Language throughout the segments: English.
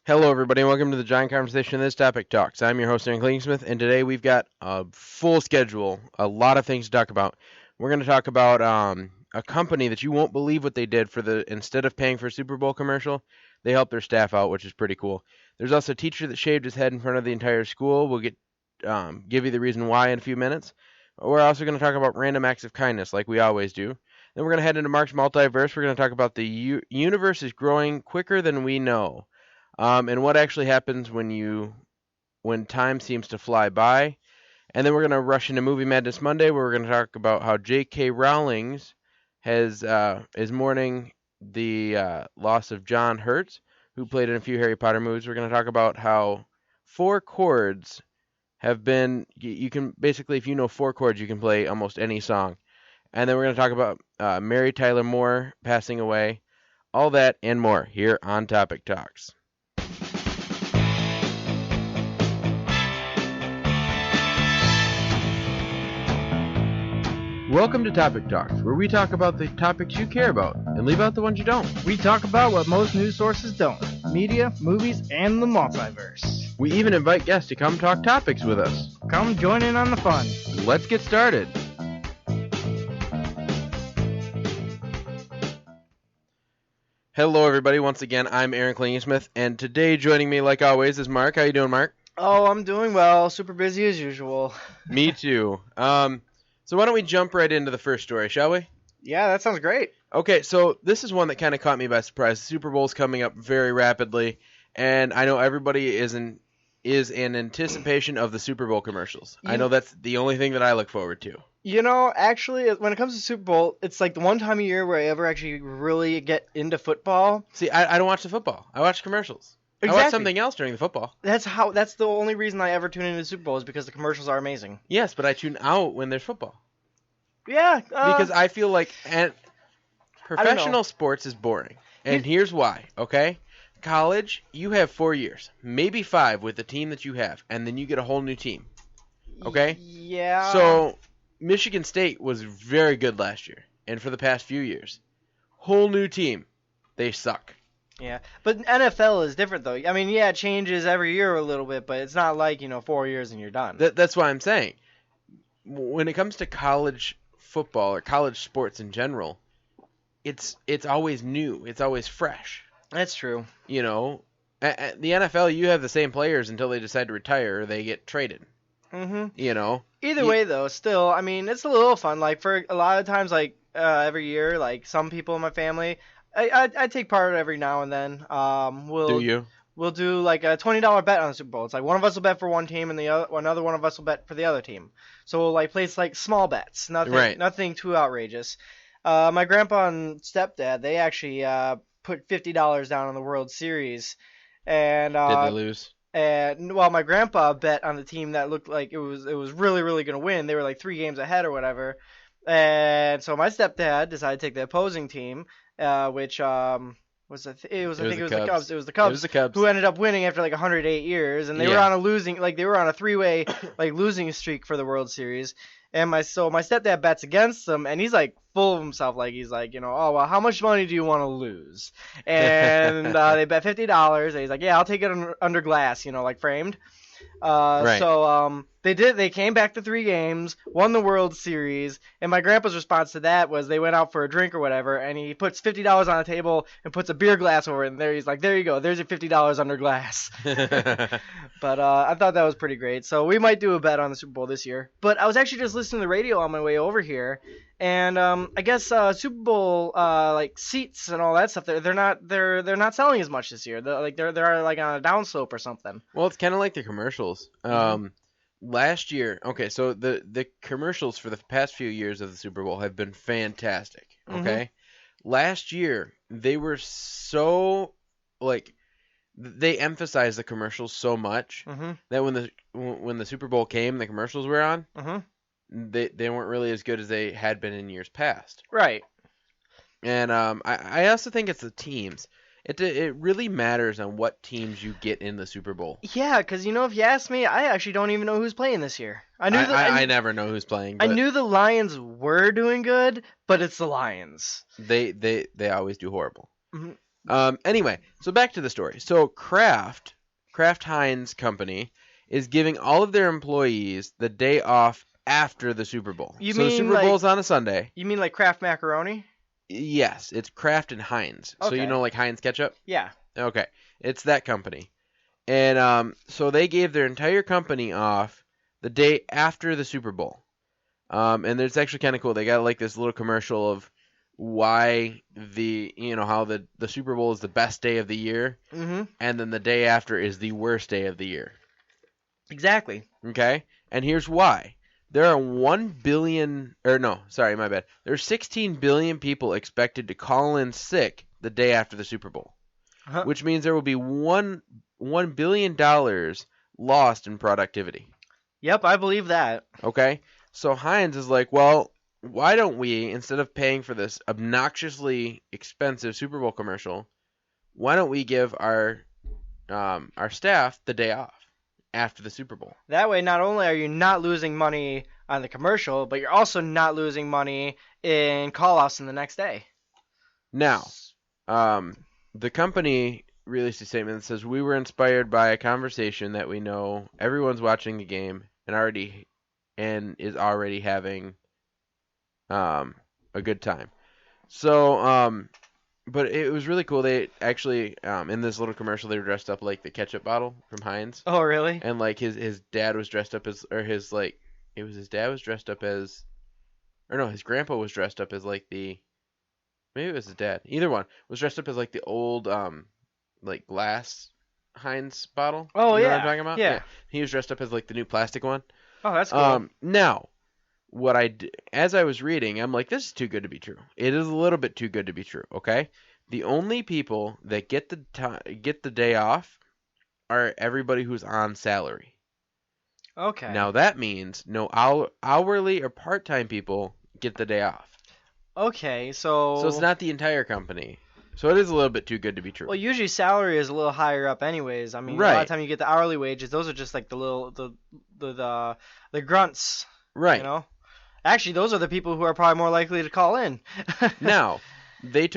Hello, everybody, and welcome to the Giant Conversation. This topic talks. I'm your host, Aaron Klingsmith, and today we've got a full schedule, a lot of things to talk about. We're going to talk about a company that you won't believe what they did instead of paying for a Super Bowl commercial, they helped their staff out, which is pretty cool. There's also a teacher that shaved his head in front of the entire school. We'll give you the reason why in a few minutes. We're also going to talk about random acts of kindness, like we always do. Then we're going to head into Mark's Multiverse. We're going to talk about the universe is growing quicker than we know. And what actually happens when time seems to fly by. And then we're going to rush into Movie Madness Monday, where we're going to talk about how J.K. Rowling is mourning the loss of John Hurt, who played in a few Harry Potter movies. We're going to talk about how 4 chords have been, you can basically, if you know 4 chords, you can play almost any song. And then we're going to talk about Mary Tyler Moore passing away. All that and more here on Topic Talks. Welcome to Topic Talks, where we talk about the topics you care about and leave out the ones you don't. We talk about what most news sources don't: media, movies, and the multiverse. We even invite guests to come talk topics with us. Come join in on the fun. Let's get started. Hello, everybody. Once again, I'm Aaron Klingsmith, and today joining me, like always, is Mark. How you doing, Mark? Oh, I'm doing well. Super busy as usual. Me too. So why don't we jump right into the first story, shall we? Yeah, that sounds great. Okay, so this is one that kind of caught me by surprise. The Super Bowl's coming up very rapidly, and I know everybody is in anticipation of the Super Bowl commercials. I know that's the only thing that I look forward to. You know, actually, when it comes to Super Bowl, it's like the one time a year where I ever actually really get into football. See, I don't watch the football. I watch commercials. Exactly. I watch something else during the football. That's the only reason I ever tune into the Super Bowl is because the commercials are amazing. Yes, but I tune out when there's football. Yeah. Because I feel like professional sports is boring. And here's why, okay? College, you have 4 years, maybe 5 with the team that you have, and then you get a whole new team. Okay? Yeah. So, Michigan State was very good last year, and for the past few years. Whole new team. They suck. Yeah, but NFL is different, though. I mean, yeah, it changes every year a little bit, but it's not like, 4 years and you're done. That's why I'm saying. When it comes to college football or college sports in general, it's always new. It's always fresh. That's true. At the NFL, you have the same players until they decide to retire or they get traded. Mm-hmm. Either way, though, still, I mean, it's a little fun. Like, for a lot of times, like, every year, like, some people in my family, I take part every now and then. Do you? We'll do like a $20 bet on the Super Bowl. It's like one of us will bet for one team and another one of us will bet for the other team. So we'll like place like small bets, nothing too outrageous. My grandpa and stepdad, they actually put $50 down on the World Series, and did they lose? And well, my grandpa bet on the team that looked like it was really really gonna win. They were like 3 games ahead or whatever, and so my stepdad decided to take the opposing team. Which was the Cubs. It was the Cubs who ended up winning after like 108 years, and they were on a 3-way like losing streak for the World Series. And my stepdad bets against them, and he's like full of himself, like he's like, oh well, how much money do you want to lose? And they bet $50, and he's like, yeah, I'll take it under glass, like framed. Right. So they came back to 3 games, won the World Series, and my grandpa's response to that was they went out for a drink or whatever, and he puts $50 on the table and puts a beer glass over it, and he's like, there you go, there's your $50 under glass. But I thought that was pretty great. So we might do a bet on the Super Bowl this year. But I was actually just listening to the radio on my way over here, and I guess Super Bowl like seats and all that stuff, they're not selling as much this year. They're like on a downslope or something. Well, it's kind of like the commercials. Last year, okay, so the commercials for the past few years of the Super Bowl have been fantastic, okay? Last year, they were so, like, they emphasized the commercials so much that when the Super Bowl came, the commercials were on, they weren't really as good as they had been in years past. Right. And I also think it's the teams. It really matters on what teams you get in the Super Bowl. Yeah, because, if you ask me, I actually don't even know who's playing this year. I never know who's playing. I knew the Lions were doing good, but it's the Lions. They always do horrible. Anyway, so back to the story. So Kraft Heinz Company is giving all of their employees the day off after the Super Bowl. You So the mean Super Bowl's on a Sunday. You mean like Kraft macaroni? Yes, it's Kraft and Heinz. So you Okay. know like Heinz ketchup? Yeah. Okay. It's that company. And so they gave their entire company off the day after the Super Bowl. And it's actually kind of cool. They got like this little commercial of why how the Super Bowl is the best day of the year, Mhm. and then the day after is the worst day of the year. Exactly. Okay? And here's why. There are 1 billion, or no, sorry, my bad. There's 16 billion people expected to call in sick the day after the Super Bowl, which means there will be $1 billion lost in productivity. Yep, I believe that. Okay? So Heinz is like, well, why don't we, instead of paying for this obnoxiously expensive Super Bowl commercial, why don't we give our staff the day off after the Super Bowl? That way, not only are you not losing money on the commercial, but you're also not losing money in call-offs in the next day. Now, the company released a statement that says, we were inspired by a conversation that we know everyone's watching the game and is already having a good time. So, but it was really cool. They actually, in this little commercial, they were dressed up like the ketchup bottle from Heinz. Oh, really? And like his dad was dressed up as, or his like, it was his dad was dressed up as, or no, his grandpa was dressed up as like maybe it was his dad. Either one was dressed up as like the old, like glass Heinz bottle. Oh, you know yeah. what I'm talking about? Yeah. He was dressed up as like the new plastic one. Oh, that's cool. Now, as I was reading, I'm like, this is too good to be true. It is a little bit too good to be true. Okay, the only people that get the day off are everybody who's on salary. Okay. Now that means no hourly or part-time people get the day off. Okay, so it's not the entire company. So it is a little bit too good to be true. Well, usually salary is a little higher up, anyways. I mean, Right. A lot of time you get the hourly wages; those are just like the grunts. Right. You know. Actually, those are the people who are probably more likely to call in. Now, the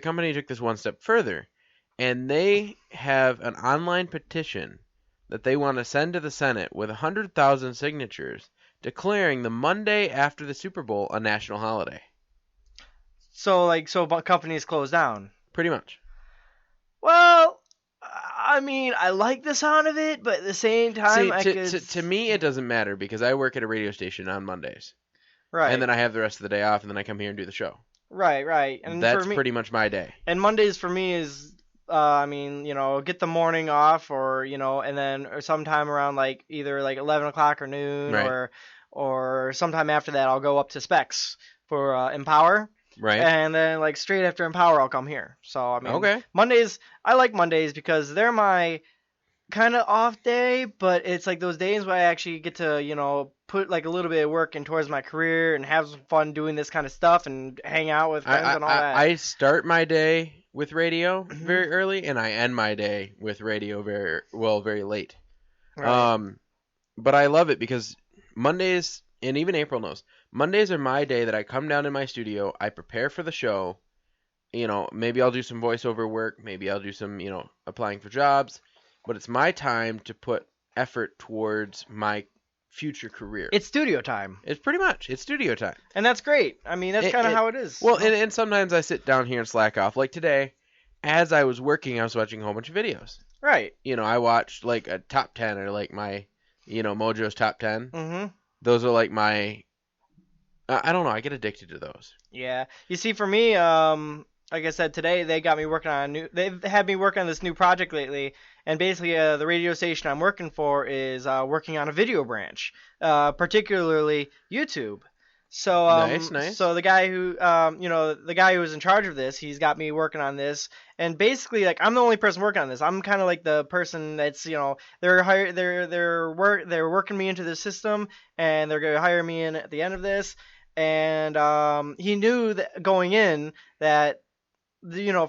company took this one step further, and they have an online petition that they want to send to the Senate with 100,000 signatures declaring the Monday after the Super Bowl a national holiday. So companies close down. Pretty much. Well, I mean, I like the sound of it, but at the same time, to me, it doesn't matter because I work at a radio station on Mondays. Right. And then I have the rest of the day off, and then I come here and do the show. Right. And that's for me, pretty much my day. And Mondays for me is, I mean, get the morning off, or and then or sometime around like either like 11 o'clock or noon, right. or sometime after that I'll go up to Specs for Empower. Right. And then like straight after Empower I'll come here. So I mean, okay. Mondays, I like Mondays because they're my kind of off day, but it's like those days where I actually get to put like a little bit of work in towards my career and have some fun doing this kind of stuff and hang out with friends and all that. I start my day with radio very early, and I end my day with radio very late. Right. But I love it because Mondays, and even April knows, Mondays are my day that I come down in my studio, I prepare for the show, maybe I'll do some voiceover work, maybe I'll do some, applying for jobs, but it's my time to put effort towards my future career. It's studio time. It's pretty much. It's studio time. And that's great. I mean, that's kind of how it is. Well, and sometimes I sit down here and slack off. Like today, as I was working, I was watching a whole bunch of videos. Right. I watched like a top 10 or like my, Mojo's top 10. Mm-hmm. Those are like my, I don't know, I get addicted to those. Yeah. You see, for me, like I said, today they got me working on they've had me work on this new project lately, and basically the radio station I'm working for is working on a video branch, particularly YouTube. So nice. So the guy who the guy who was in charge of this, he's got me working on this, and basically like I'm the only person working on this. I'm kind of like the person that's they're working me into the system, and they're gonna hire me in at the end of this. And he knew that going in that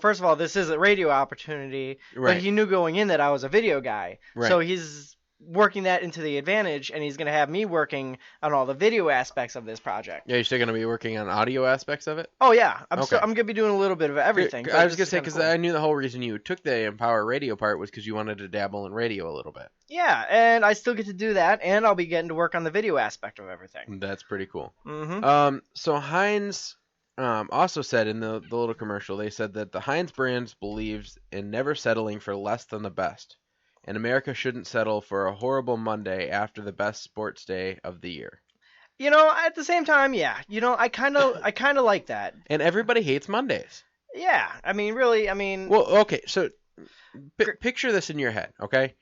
first of all, this is a radio opportunity, right. But he knew going in that I was a video guy. Right. So he's working that into the advantage, and he's going to have me working on all the video aspects of this project. Yeah, you're still going to be working on audio aspects of it? Oh yeah, Okay. I'm going to be doing a little bit of everything. I was going to say, because I knew the whole reason you took the Empower Radio part was because you wanted to dabble in radio a little bit. Yeah, and I still get to do that, and I'll be getting to work on the video aspect of everything. That's pretty cool. Mm-hmm. So Heinz also said in the little commercial, they said that the Heinz brands believes in never settling for less than the best. And America shouldn't settle for a horrible Monday after the best sports day of the year. At the same time, yeah. I kind of like that. And everybody hates Mondays. Yeah, really. Well, okay, so picture this in your head, okay?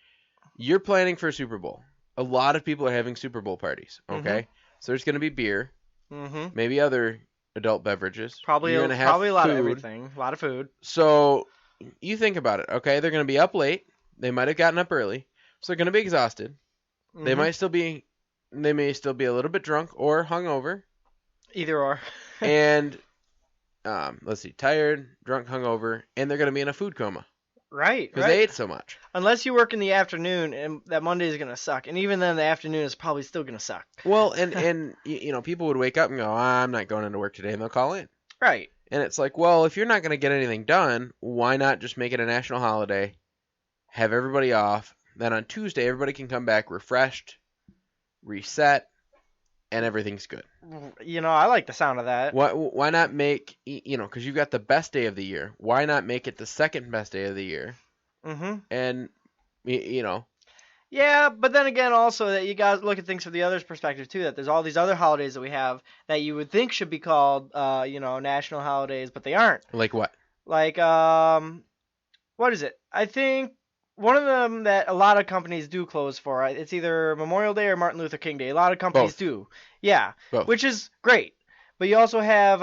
You're planning for a Super Bowl. A lot of people are having Super Bowl parties, okay? Mm-hmm. So there's going to be beer, mm-hmm. maybe other adult beverages. Probably You're a gonna have lot of food. everything. A lot of food. So you think about it, okay? They're going to be up late. They might have gotten up early, so they're going to be exhausted. Mm-hmm. They may still be a little bit drunk or hungover. Either or. And let's see, tired, drunk, hungover, and they're going to be in a food coma. Right. Because they ate so much. Unless you work in the afternoon, and that Monday is going to suck. And even then, the afternoon is probably still going to suck. Well, and people would wake up and go, I'm not going into work today, and they'll call in. Right. And it's like, well, if you're not going to get anything done, why not just make it a national holiday, have everybody off, then on Tuesday everybody can come back refreshed, reset, and everything's good. I like the sound of that. Why not make, because you've got the best day of the year, why not make it the second best day of the year? Mm-hmm. And, Yeah, but then again, also that you got to look at things from the other's perspective too. That there's all these other holidays that we have that you would think should be called, national holidays, but they aren't. Like what? Like, what is it? I think one of them that a lot of companies do close for, it's either Memorial Day or Martin Luther King Day. A lot of companies do. Yeah, Both. Which is great. But you also have,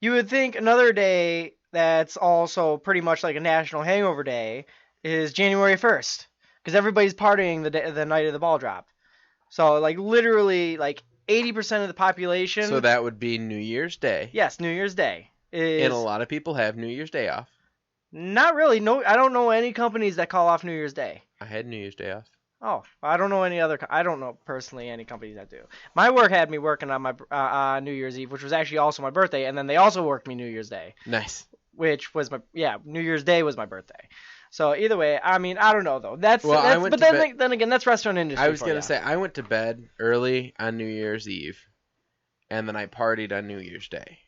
you would think another day that's also pretty much like a national hangover day is January 1st. Because everybody's partying the night of the ball drop. So, literally, 80% of the population... So that would be New Year's Day. Yes, New Year's Day. And a lot of people have New Year's Day off. Not really. No, I don't know any companies that call off New Year's Day. I had New Year's Day off. Oh, I don't know any other... I don't know personally any companies that do. My work had me working on my New Year's Eve, which was actually also my birthday, and then they also worked me New Year's Day. Nice. Which was New Year's Day was my birthday. So either way, I don't know though. Then again, that's restaurant industry. I was gonna say I went to bed early on New Year's Eve, and then I partied on New Year's Day.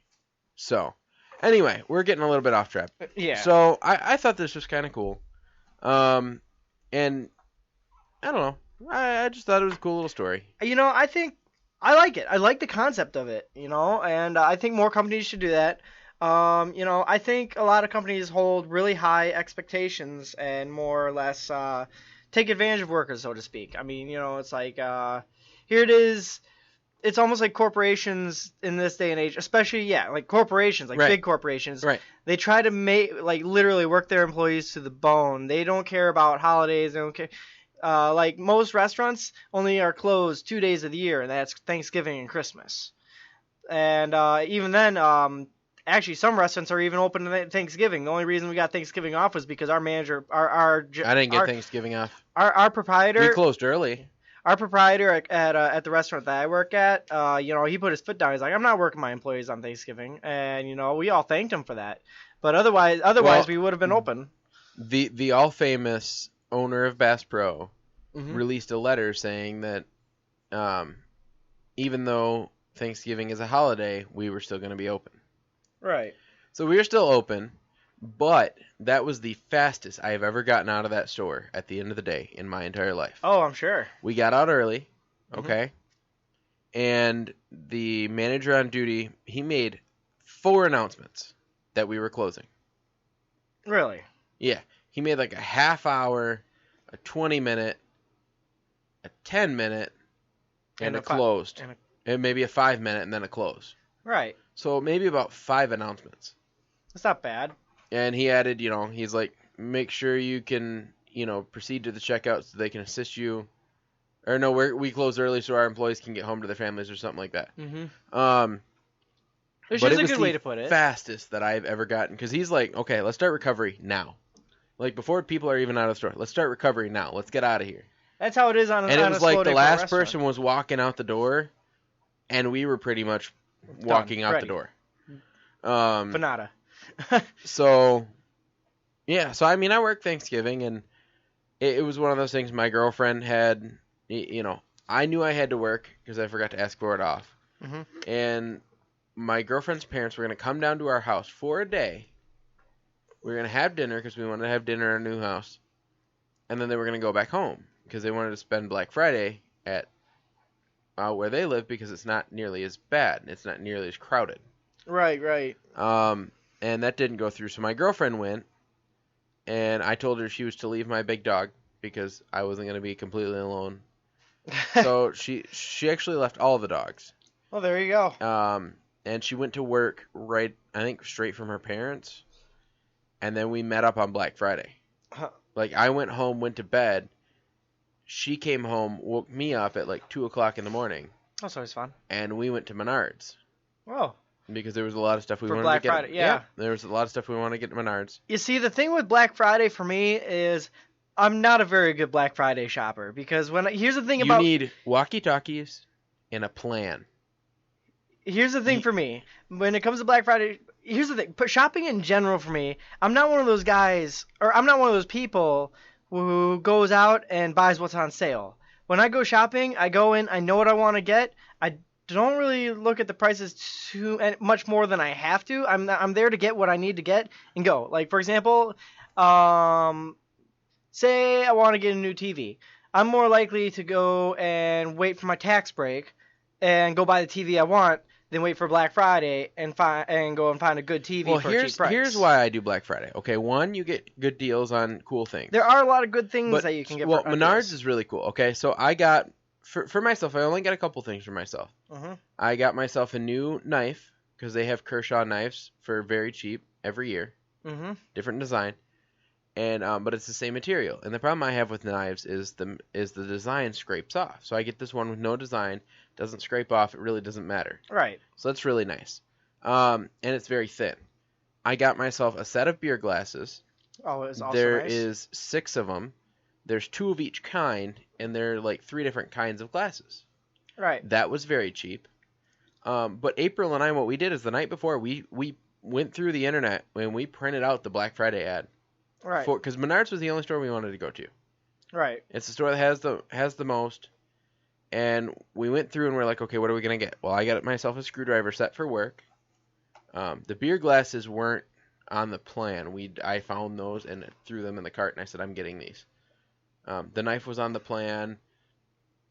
So, anyway, we're getting a little bit off track. Yeah. So I thought this was kind of cool, and I don't know. I just thought it was a cool little story. I think I like it. I like the concept of it. And I think more companies should do that. I think a lot of companies hold really high expectations and more or less take advantage of workers, so to speak. It's like here it is. It's almost like corporations in this day and age, especially like corporations, like big corporations. Right. They try to make literally work their employees to the bone. They don't care about holidays. They don't care. Most restaurants only are closed 2 days of the year, and that's Thanksgiving and Christmas. And even then. Actually, some restaurants are even open on Thanksgiving. The only reason we got Thanksgiving off was because our manager, I didn't get Thanksgiving off. Our proprietor. We closed early. Our proprietor at the restaurant that I work at, he put his foot down. He's like, I'm not working my employees on Thanksgiving, and we all thanked him for that. But otherwise, we would have been open. The all famous owner of Bass Pro Mm-hmm. released a letter saying that even though Thanksgiving is a holiday, we were still going to be open. Right. So we were still open, but that was the fastest I have ever gotten out of that store at the end of the day in my entire life. Oh, I'm sure. We got out early, okay? Mm-hmm. And the manager on duty, he made 4 announcements that we were closing. Really? Yeah. He made a half hour, a 20-minute, a 10-minute, and a closed. And maybe a 5-minute and then a close. Right. So maybe about 5 announcements. That's not bad. And he added, he's like, make sure you can, proceed to the checkout so they can assist you. Or no, we close early so our employees can get home to their families or something like that. Mm-hmm. Which is a good way to put it. Fastest that I've ever gotten. Because he's like, okay, let's start recovery now. Before people are even out of the store. Let's start recovery now. Let's get out of here. That's how it is on And it a was slow like day the for a last restaurant. person was walking out the door, and we were pretty much walking out Ready. the door. Fanata. So, yeah. So, I mean, I worked Thanksgiving, and it was one of those things my girlfriend had, I knew I had to work because I forgot to ask for it off. hmm And my girlfriend's parents were going to come down to our house for a day. We were going to have dinner because we wanted to have dinner in our new house. And then they were going to go back home because they wanted to spend Black Friday at where they live because it's not nearly as bad. It's not nearly as crowded. Right. And that didn't go through. So my girlfriend went, and I told her she was to leave my big dog because I wasn't going to be completely alone. So she actually left all the dogs. Well, there you go. And she went to work I think straight from her parents. And then we met up on Black Friday. Huh. Like, I went home, went to bed. She came home, woke me up at like 2 o'clock in the morning. That's always fun. And we went to Menards. Oh. Because there was a lot of stuff we For wanted Black to get. Friday, yeah. There was a lot of stuff we wanted to get to Menards. You see, the thing with Black Friday for me is I'm not a very good Black Friday shopper because here's the thing about You need walkie-talkies and a plan. Here's the thing for me. When it comes to Black Friday, here's the thing. Shopping in general for me, I'm not one of those guys, or I'm not one of those people who goes out and buys what's on sale. When I go shopping, I go in, I know what I want to get. I don't really look at the prices too much more than I have to. I'm there to get what I need to get and go. Like, for example, say I want to get a new TV. I'm more likely to go and wait for my tax break and go buy the TV I want than wait for Black Friday and go and find a good TV for a cheap price. Here's why I do Black Friday. Okay, one, you get good deals on cool things. There are a lot of good things that you can get. Menards is really cool. Okay, so I got for myself. I only got a couple things for myself. I got myself a new knife because they have Kershaw knives for very cheap every year. Different design, and but it's the same material. And the problem I have with knives is the design scrapes off. So I get this one with no design. Doesn't scrape off. It really doesn't matter. Right. So that's really nice. And it's very thin. I got myself a set of beer glasses. Oh, it's also There nice. is 6 of them. There's 2 of each kind, and they're like 3 different kinds of glasses. Right. That was very cheap. But April and I, what we did is the night before, we went through the internet and we printed out the Black Friday ad. Right. Because Menards was the only store we wanted to go to. Right. It's the store that has the most. And we went through and we're like, okay, what are we going to get? Well, I got myself a screwdriver set for work. The beer glasses weren't on the plan. I found those and threw them in the cart, and I said, I'm getting these. The knife was on the plan.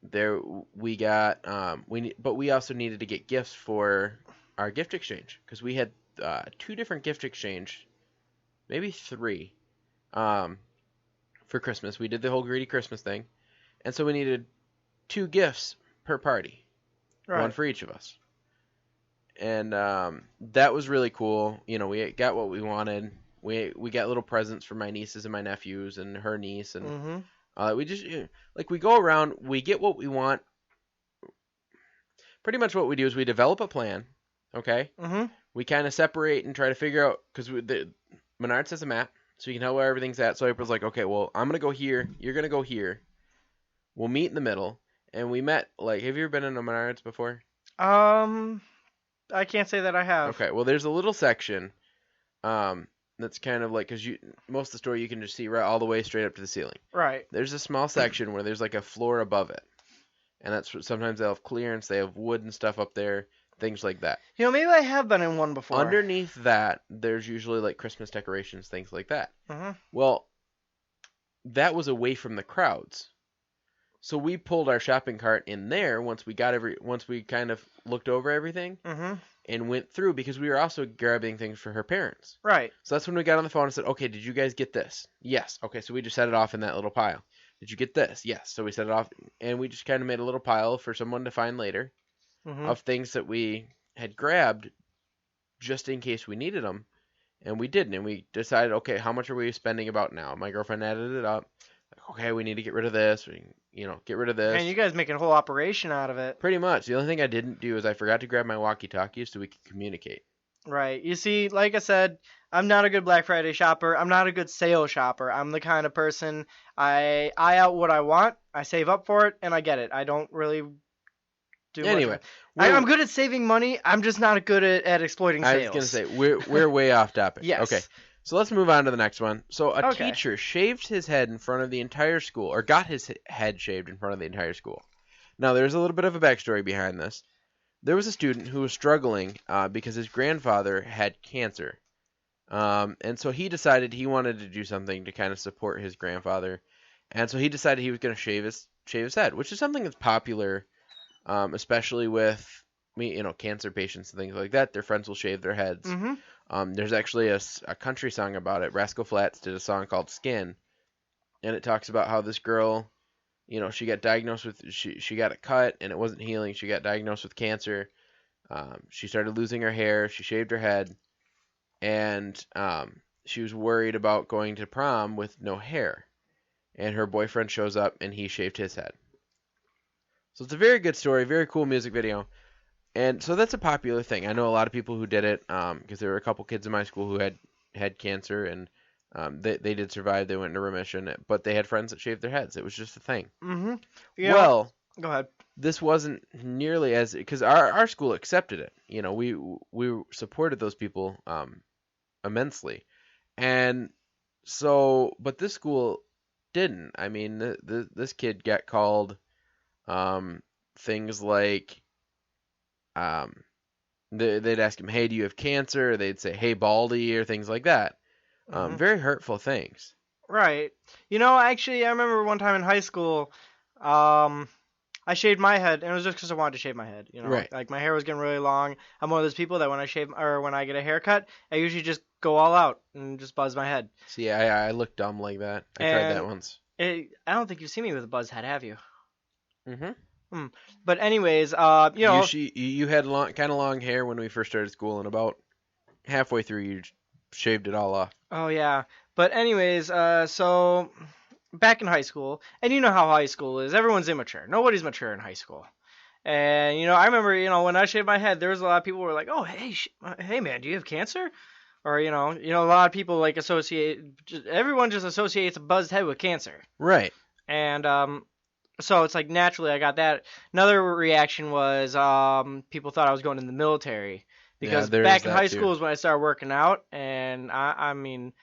There we got, but we also needed to get gifts for our gift exchange because we had 2 different gift exchange, maybe 3, for Christmas. We did the whole greedy Christmas thing, and so we needed 2 gifts per party, one for each of us. And that was really cool. We got what we wanted. We got little presents for my nieces and my nephews and her niece, and we just we go around, we get what we want. Pretty much what we do is we develop a plan. Okay. We kind of separate and try to figure out because Menards has a map, so you can know where everything's at. So April's like, okay, well, I'm gonna go here. You're gonna go here. We'll meet in the middle. And we met, have you ever been in a Menards before? I can't say that I have. Okay, well, there's a little section that's kind of because most of the store you can just see right all the way straight up to the ceiling. Right. There's a small section where there's a floor above it. And that's sometimes they have clearance, they have wood and stuff up there, things like that. Maybe I have been in one before. Underneath that, there's usually Christmas decorations, things like that. Well, that was away from the crowds. So we pulled our shopping cart in there once we kind of looked over everything and went through because we were also grabbing things for her parents. Right. So that's when we got on the phone and said, okay, did you guys get this? Yes. Okay, so we just set it off in that little pile. Did you get this? Yes. So we set it off and we just kind of made a little pile for someone to find later of things that we had grabbed just in case we needed them. And we didn't. And we decided, okay, how much are we spending about now? My girlfriend added it up. Okay, we need to get rid of this. Get rid of this. And you guys making a whole operation out of it. Pretty much. The only thing I didn't do is I forgot to grab my walkie-talkie so we could communicate. Right. You see, like I said, I'm not a good Black Friday shopper. I'm not a good sale shopper. I'm the kind of person I eye out what I want, I save up for it, and I get it. I don't really do much of Anyway, it. I'm we're good at saving money. I'm just not good at exploiting I was gonna sales. say we're way off topic. Okay, Yes. so let's move on to the next one. So a Okay. teacher shaved his head in front of the entire school, or got his head shaved in front of the entire school. Now there's a little bit of a backstory behind this. There was a student who was struggling because his grandfather had cancer, and so he decided he wanted to do something to kind of support his grandfather, and so he decided he was going to shave his head, which is something that's popular, especially with cancer patients and things like that. Their friends will shave their heads. Mhm. There's actually a country song about it. Rascal Flatts did a song called Skin, and it talks about how this girl, she got diagnosed with she got a cut and it wasn't healing. She got diagnosed with cancer. She started losing her hair. She shaved her head, and she was worried about going to prom with no hair. And her boyfriend shows up and he shaved his head. So it's a very good story, very cool music video. And so that's a popular thing. I know a lot of people who did it because there were a couple kids in my school who had cancer, and they did survive. They went into remission, but they had friends that shaved their heads. It was just a thing. Mhm. Well, Go ahead. this wasn't nearly as because our school accepted it. We supported those people immensely, and so but this school didn't. I mean, this kid got called things like um, they'd ask him, "Hey, do you have cancer?" Or they'd say, "Hey, baldy," or things like that. Mhm. Very hurtful things. Right. Actually, I remember one time in high school, um, I shaved my head, and it was just because I wanted to shave my head. Right. Like my hair was getting really long. I'm one of those people that when I shave or when I get a haircut, I usually just go all out and just buzz my head. See, I look dumb like that. I tried that And once. I don't think you've seen me with a buzz head, have you? Mhm. Hmm. But anyways, You had kind of long hair when we first started school, and about halfway through, you shaved it all off. oh yeah. But anyways, so back in high school, and you know how high school is. Everyone's immature. Nobody's mature in high school. And I remember, when I shaved my head, there was a lot of people who were like, "Oh, hey, hey, man, do you have cancer?" Or a lot of people like everyone just associates a buzzed head with cancer. Right. And so it's like naturally I got that. Another reaction was people thought I was going in the military Yeah, because there is back in that high too. school is when I started working out, and I mean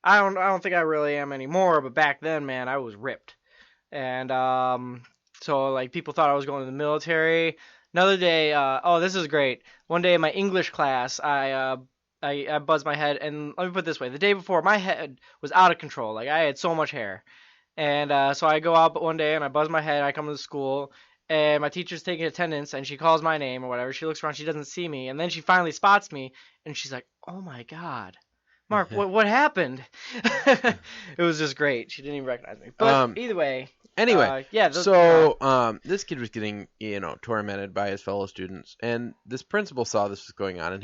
I don't think I really am anymore, but back then, man, I was ripped. And so like people thought I was going to the military. Another day, oh, this is great. One day in my English class, I buzzed my head, and let me put it this way: the day before, my head was out of control. Like I had so much hair, and so I go out one day and I buzz my head. I come to school, and my teacher's taking attendance, and she calls my name or whatever. She looks around, she doesn't see me, and then she finally spots me, and she's like, "Oh my God, Mark, what happened?" It was just great. She didn't even recognize me. But either way, Anyway, yeah. this kid was getting, tormented by his fellow students, and this principal saw this was going on, and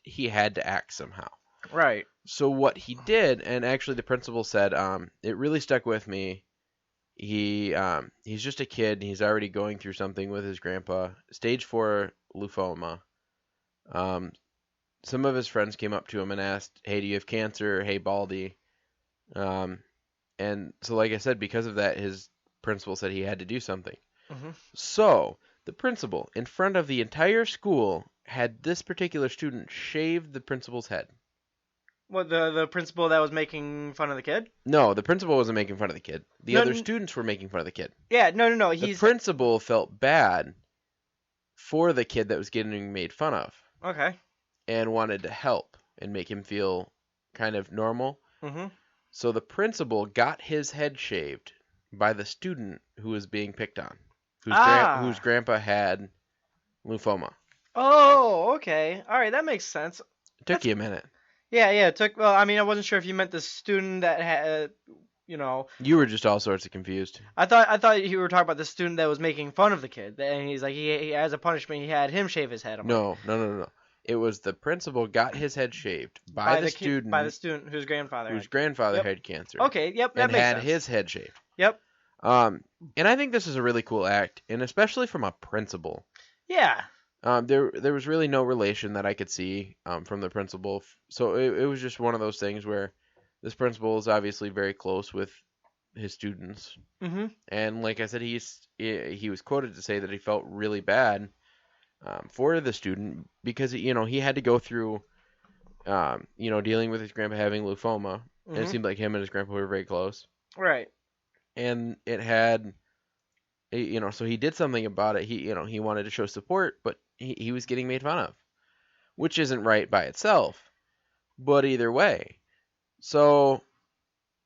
he had to act somehow. Right. So what he did, and actually the principal said, it really stuck with me. He's just a kid, and he's already going through something with his grandpa, stage 4 lymphoma. Some of his friends came up to him and asked, "Hey, do you have cancer?" "Hey, baldy." Um, and so, like I said, because of that, his principal said he had to do something. Hmm. So the principal, in front of the entire school, had this particular student shave the principal's head. What, the principal that was making fun of the kid? No, the principal wasn't making fun of the kid. The No, other students were making fun of the kid. yeah, no. The principal felt bad for the kid that was getting made fun of Okay. and wanted to help and make him feel kind of normal. Hmm. So the principal got his head shaved by the student who was being picked on, whose grandpa had lymphoma. Oh, okay. All right, that makes sense. It took you a minute. Yeah. It took. Well, I mean, I wasn't sure if you meant the student that had, You were just all sorts of confused. I thought you were talking about the student that was making fun of the kid, and he's like, he as a punishment, he had him shave his head. I'm like, No. It was the principal got his head shaved by the student whose grandfather. whose grandfather Yep. had cancer Okay. Yep. That and makes had sense. his head shaved. Yep. And I think this is a really cool act, and especially from a principal. Yeah. There was really no relation that I could see from the principal. So it was just one of those things where this principal is obviously very close with his students. Mm-hmm. And like I said, he was quoted to say that he felt really bad for the student because he had to go through dealing with his grandpa having lymphoma, and it Mm-hmm. seemed like him and his grandpa were very close. Right. And it had, so he did something about it. He wanted to show support, but he was getting made fun of, which isn't right by itself. But either way, so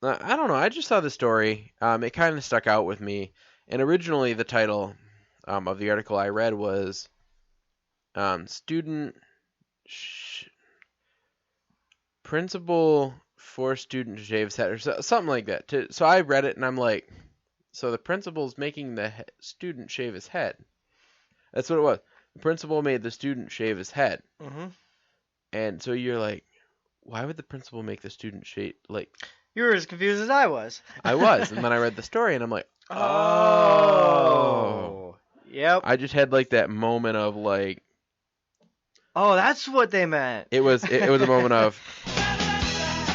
I don't know. I just saw the story. It kind of stuck out with me. And originally, the title of the article I read was "Student Principal for Student to Shave His Head" or something like that. So I read it and I'm like, so the principal's making the student shave his head. That's what it was. The principal made the student shave his head. Mm-hmm. And so you're like, why would the principal make the student shave? Like, You were as confused as I was. I was. And then I read the story and I'm like, Oh. Yep. I just had like that moment of like, Oh, that's what they meant. it was a moment of,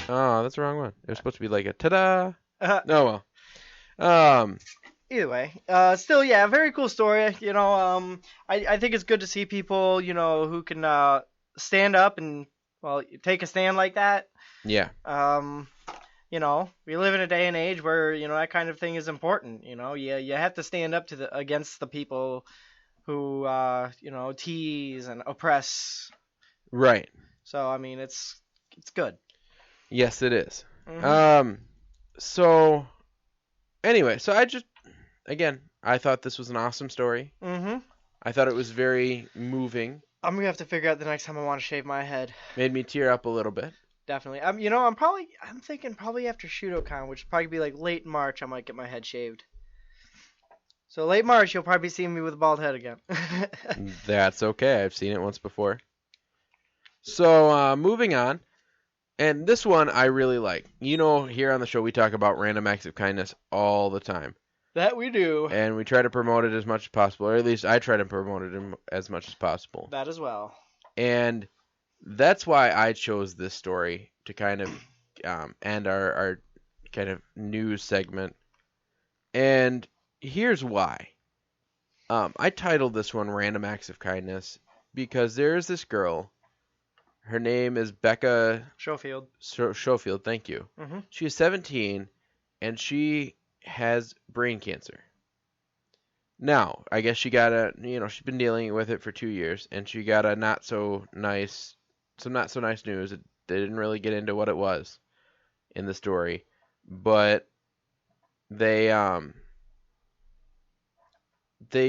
oh, that's the wrong one. It was supposed to be like a ta-da. Oh, well. Either way, still, yeah, very cool story. I think it's good to see people, who can stand up and, well, take a stand like that. Yeah. We live in a day and age where, that kind of thing is important. You have to stand up against the people who, tease and oppress. Right. So, I mean, it's good. Yes, it is. Mm-hmm. So anyway, again, I thought this was an awesome story. Mm-hmm. I thought it was very moving. I'm gonna have to figure out the next time I want to shave my head. Made me tear up a little bit. Definitely. I'm thinking probably after ShudoCon, which would probably be like late March, I might get my head shaved. So late March, you'll probably see me with a bald head again. That's okay. I've seen it once before. So moving on. And this one I really like. Here on the show we talk about random acts of kindness all the time. That we do. And we try to promote it as much as possible, or at least I try to promote it as much as possible. That as well. And that's why I chose this story to kind of end our kind of news segment. And here's why. I titled this one Random Acts of Kindness because there is this girl. Her name is Becca Schofield. Schofield, thank you. Mm-hmm. She is 17, and she has brain cancer. Now, I guess she's been dealing with it for 2 years, and she got some not so nice news. They didn't really get into what it was in the story, but they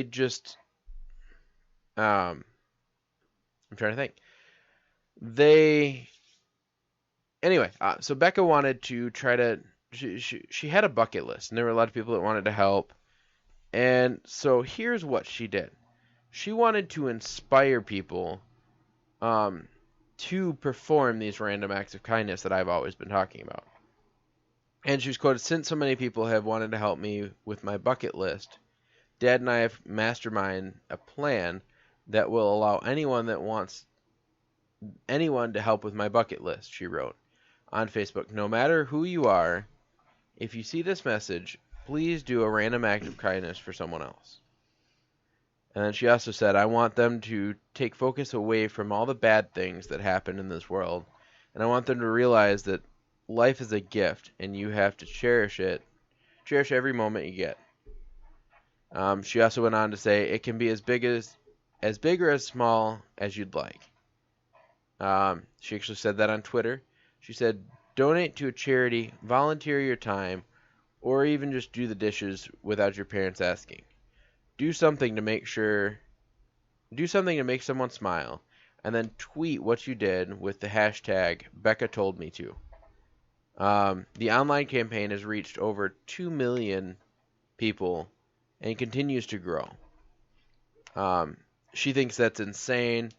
just, I'm trying to think. So Becca wanted to try to, she had a bucket list, and there were a lot of people that wanted to help. And so here's what she did. She wanted to inspire people to perform these random acts of kindness that I've always been talking about. And she was quoted, "Since so many people have wanted to help me with my bucket list, Dad and I have masterminded a plan that will allow anyone to help with my bucket list," she wrote on Facebook. "No matter who you are, if you see this message, please do a random act of kindness for someone else." And then she also said, "I want them to take focus away from all the bad things that happen in this world, and I want them to realize that life is a gift, and you have to cherish it. Cherish every moment you get." She also went on to say, "It can be as big or as small as you'd like." She actually said that on Twitter. She said, "Donate to a charity, volunteer your time, or even just do the dishes without your parents asking. Do something to make someone smile, and then tweet what you did with the hashtag #BeccaToldMeTo." The online campaign has reached over 2 million people and continues to grow. She thinks that's insane.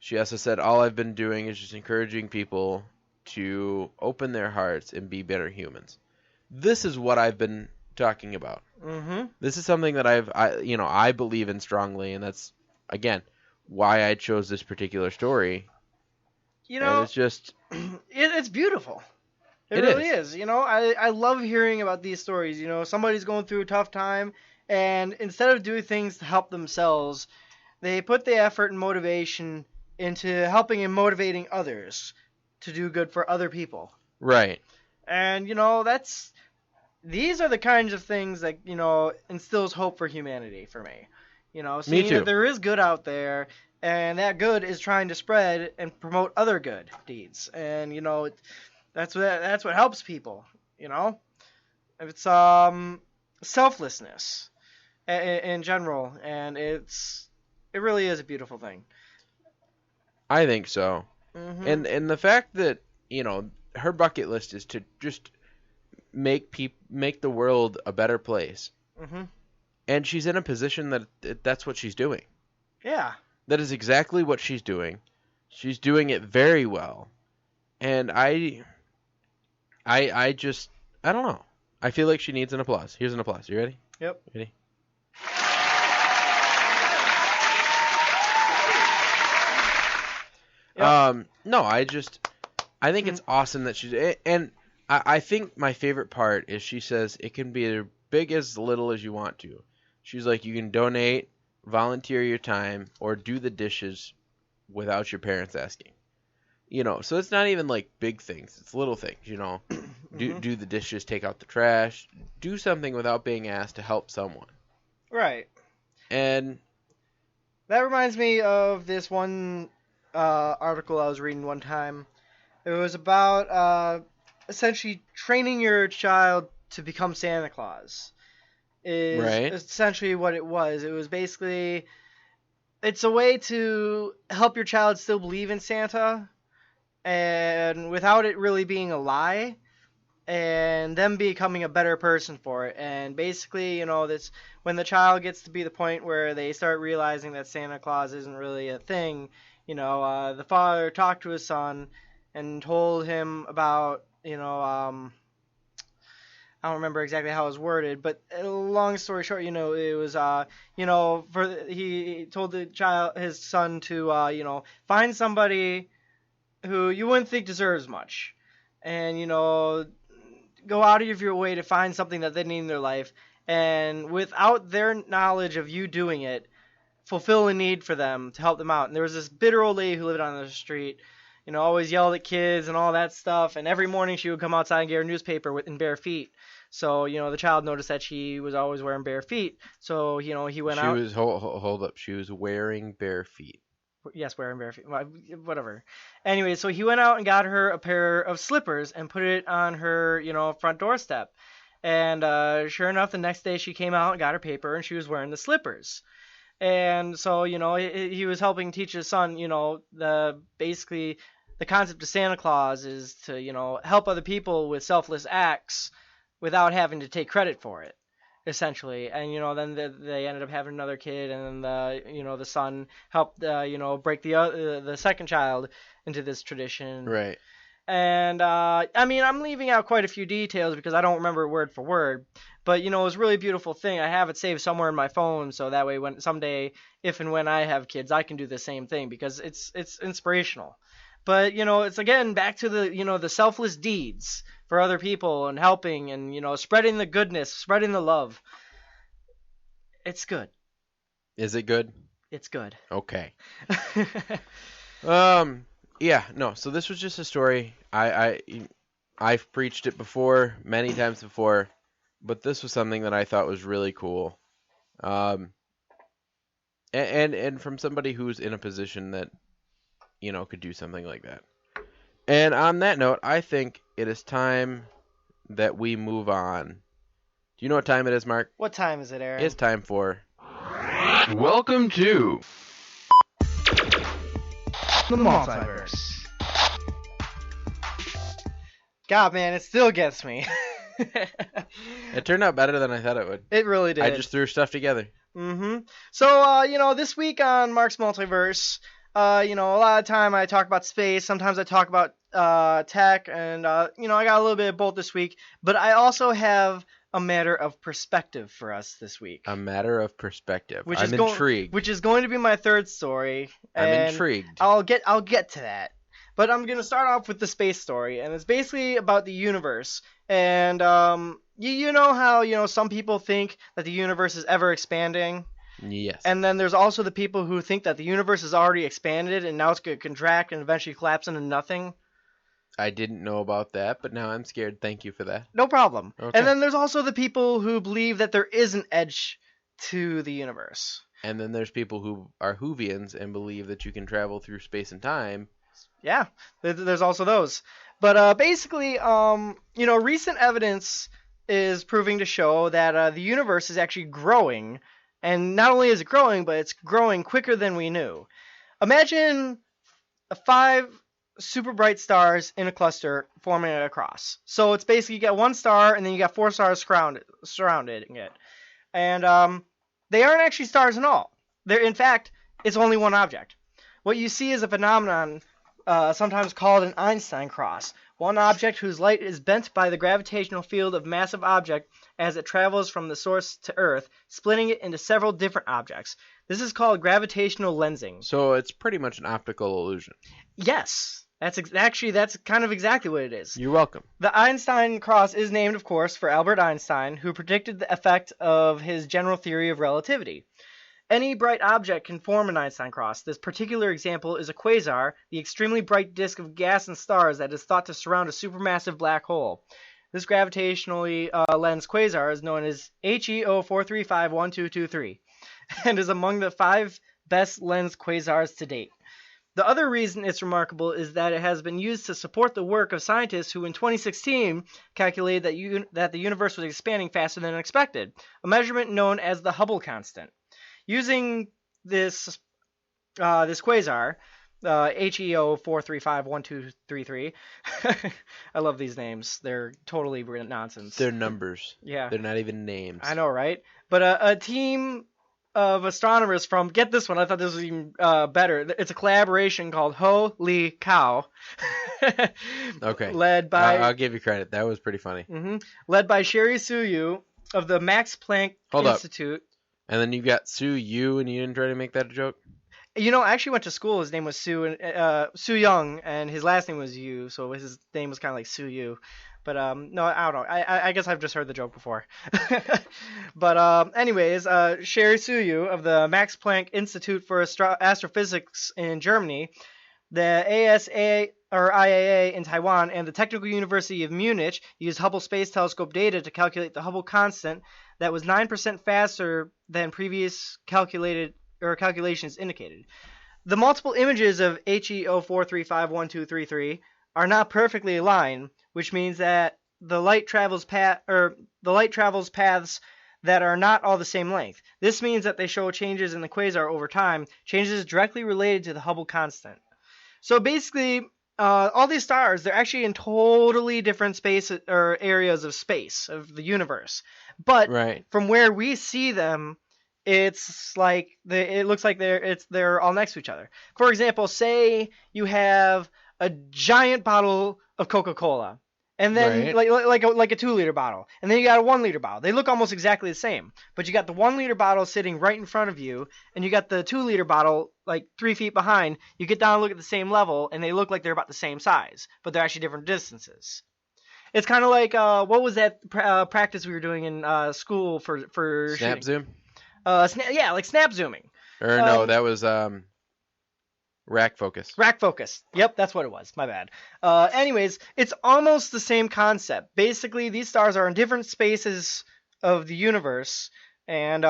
She also said, "All I've been doing is just encouraging people to open their hearts and be better humans." This is what I've been talking about. Mm-hmm. This is something that I believe in strongly, and that's, again, why I chose this particular story. You And know, it's just it's beautiful. It It really is. is. You know, I love hearing about these stories. You know, somebody's going through a tough time, and instead of doing things to help themselves, they put the effort and motivation into helping and motivating others to do good for other people. right. And, you know, these are the kinds of things that, you know, instills hope for humanity for me. You know, Me seeing that too. there is good out there, and that good is trying to spread and promote other good deeds. And, you know, that's what helps people, you know? It's selflessness in general, and it really is a beautiful thing. I think so. Mhm. And the fact that, her bucket list is to just make the world a better place. Mhm. And she's in a position that's what she's doing. Yeah. That is exactly what she's doing. She's doing it very well. And I just I don't know. I feel like she needs an applause. Here's an applause. You ready? Yep. Ready? Yep. No, I think it's awesome that and I think my favorite part is she says it can be as big as little as you want to. She's like, you can donate, volunteer your time, or do the dishes without your parents asking. So it's not even like big things. It's little things. Do Mhm. do the dishes, take out the trash, do something without being asked to help someone. Right. And That reminds me of this one article I was reading one time. It was about essentially training your child to become Santa Claus. Is right, essentially what it was. It was basically it's a way to help your child still believe in Santa, and without it really being a lie, and them becoming a better person for it. And basically, you know, this when the child gets to be the point where they start realizing that Santa Claus isn't really a thing, you know, the father talked to his son and told him about, you know, I don't remember exactly how it was worded, but long story short, you know, it was, you know, he told the child, his son, to, you know, find somebody who you wouldn't think deserves much, and you know, go out of your way to find something that they need in their life, and without their knowledge of you doing it, fulfill a need for them to help them out. And there was this bitter old lady who lived on the street, you know, always yelled at kids and all that stuff. And every morning she would come outside and get her newspaper in bare feet. So, you know, the child noticed that she was always wearing bare feet. So, you know, he went she out. was hold up. She was wearing bare feet. Yes, wearing bare feet. Whatever. Anyway, so he went out and got her a pair of slippers and put it on her, you know, front doorstep. And sure enough, the next day she came out and got her paper and she was wearing the slippers. And so, you know, he was helping teach his son, you know, basically the concept of Santa Claus is to, you know, help other people with selfless acts without having to take credit for it, essentially. And, you know, then they ended up having another kid, and then you know, the son helped, you know, break the second child into this tradition. Right. And I mean, I'm leaving out quite a few details because I don't remember word for word. But you know, it was a really beautiful thing. I have it saved somewhere in my phone, so that way, when someday, if and when I have kids, I can do the same thing because it's inspirational. But you know, it's again back to the, you know, the selfless deeds for other people and helping and, you know, spreading the goodness, spreading the love. It's good. Is it good? It's good. Okay. Yeah, no. So this was just a story. I've preached it before, many times before, but this was something that I thought was really cool. Um, and from somebody who's in a position that, could do something like that. And on that note, I think it is time that we move on. Do you know what time it is, Mark? What time is it, Aaron? It's time for Welcome to the multiverse. God, man, it still gets me. It turned out better than I thought it would. It really did. I just threw stuff together. Mm-hmm. So, you know, this week on Mark's Multiverse, you know, a lot of time I talk about space. Sometimes I talk about tech, and you know, I got a little bit of both this week. But I also have a matter of perspective for us this week. A matter of perspective. Which I'm is intrigued. Which is going to be my third story. I'm and intrigued. I'll get to that. But I'm going to start off with the space story, and it's basically about the universe. And you know how some people think that the universe is ever expanding? Yes. And then there's also the people who think that the universe is already expanded and now it's going to contract and eventually collapse into nothing. I didn't know about that, but now I'm scared. Thank you for that. No problem. Okay. And then there's also the people who believe that there is an edge to the universe. And then there's people who are Whovians and believe that you can travel through space and time. Yeah, there's also those. But basically, recent evidence is proving to show that the universe is actually growing. And not only is it growing, but it's growing quicker than we knew. Imagine 5 super bright stars in a cluster forming a cross. So it's basically you get one star and then you got 4 stars surrounding it. And they aren't actually stars at all. In fact, it's only one object. What you see is a phenomenon sometimes called an Einstein cross. One object whose light is bent by the gravitational field of massive object as it travels from the source to Earth, splitting it into several different objects. This is called gravitational lensing. So it's pretty much an optical illusion. Yes, that's kind of exactly what it is. You're welcome. The Einstein cross is named, of course, for Albert Einstein, who predicted the effect of his general theory of relativity. Any bright object can form an Einstein cross. This particular example is a quasar, the extremely bright disk of gas and stars that is thought to surround a supermassive black hole. This gravitationally lensed quasar is known as HEO 4351223 and is among the 5 best lensed quasars to date. The other reason it's remarkable is that it has been used to support the work of scientists who in 2016 calculated that the universe was expanding faster than expected, a measurement known as the Hubble constant. Using this quasar, HEO 4351233. I love these names. They're totally nonsense. They're numbers. Yeah. They're not even names. I know, right? But a team of astronomers from, get this one, I thought this was even better. It's a collaboration called Holy Cow. Okay. Led by... I'll give you credit. That was pretty funny. Mm-hmm. Led by Sherry Suyu of the Max Planck Institute. And then you got Sue Yu, and you didn't try to make that a joke? I actually went to school. His name was Sue Young, and his last name was Yu, so his name was kind of like Sue Yu. But no, I don't know. I guess I've just heard the joke before. But anyways, Sherry Suyu of the Max Planck Institute for Astrophysics in Germany, the IAA in Taiwan, and the Technical University of Munich used Hubble Space Telescope data to calculate the Hubble constant that was 9% faster than previous calculations indicated. The multiple images of HEO 4351233 are not perfectly aligned, which means that the light travels paths that are not all the same length. This means that they show changes in the quasar over time, changes directly related to the Hubble constant. So basically, all these stars, they're actually in totally different space or areas of space of the universe. But From where we see them, it's like it looks like they're all next to each other. For example, say you have a giant bottle of Coca-Cola, and then like a 2-liter bottle, and then you got a 1-liter bottle. They look almost exactly the same, but you got the 1-liter bottle sitting right in front of you, and you got the 2-liter bottle like 3 feet behind. You get down and look at the same level, and they look like they're about the same size, but they're actually different distances. It's kind of like what was that practice we were doing in school for snap zoom? Like snap zooming. Or no, that was rack focus. Rack focus. Yep, that's what it was. My bad. Anyways, it's almost the same concept. Basically, these stars are in different spaces of the universe, and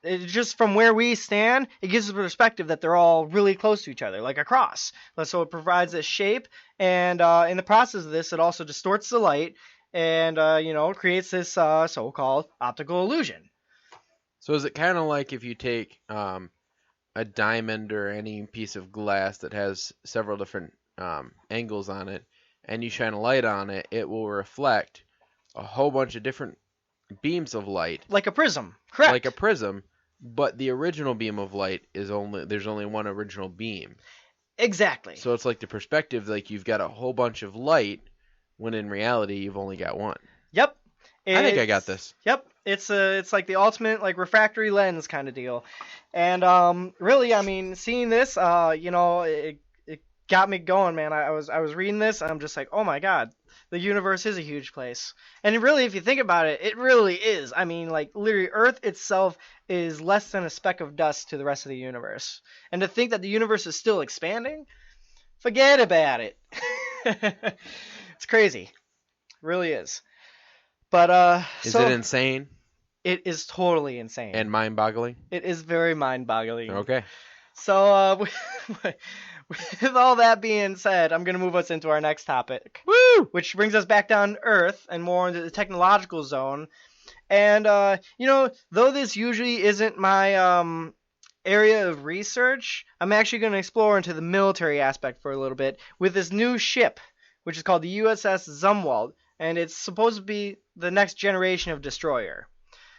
it just from where we stand, it gives us a perspective that they're all really close to each other, like a cross. So it provides this shape, and in the process of this, it also distorts the light, and creates this so-called optical illusion. So is it kind of like if you take a diamond or any piece of glass that has several different angles on it, and you shine a light on it, it will reflect a whole bunch of different beams of light. Like a prism, correct? Like a prism, but the original beam of light there's only one original beam. Exactly. So it's like the perspective, like you've got a whole bunch of light, when in reality you've only got one. Yep. I think I got this. Yep, it's like the ultimate like refractory lens kind of deal, and really, I mean, seeing this, it got me going, man. I was reading this, and I'm just like, oh my god, the universe is a huge place, and really, if you think about it, it really is. I mean, like literally, Earth itself is less than a speck of dust to the rest of the universe, and to think that the universe is still expanding, forget about it. It's crazy, it really is. But Is so it insane it is totally insane. and mind-boggling? It is very mind-boggling. Okay. So with all that being said, I'm gonna move us into our next topic. Woo! Which brings us back down to Earth and more into the technological zone. And though this usually isn't my area of research, I'm actually gonna explore into the military aspect for a little bit with this new ship, which is called the USS Zumwalt. And it's supposed to be the next generation of destroyer.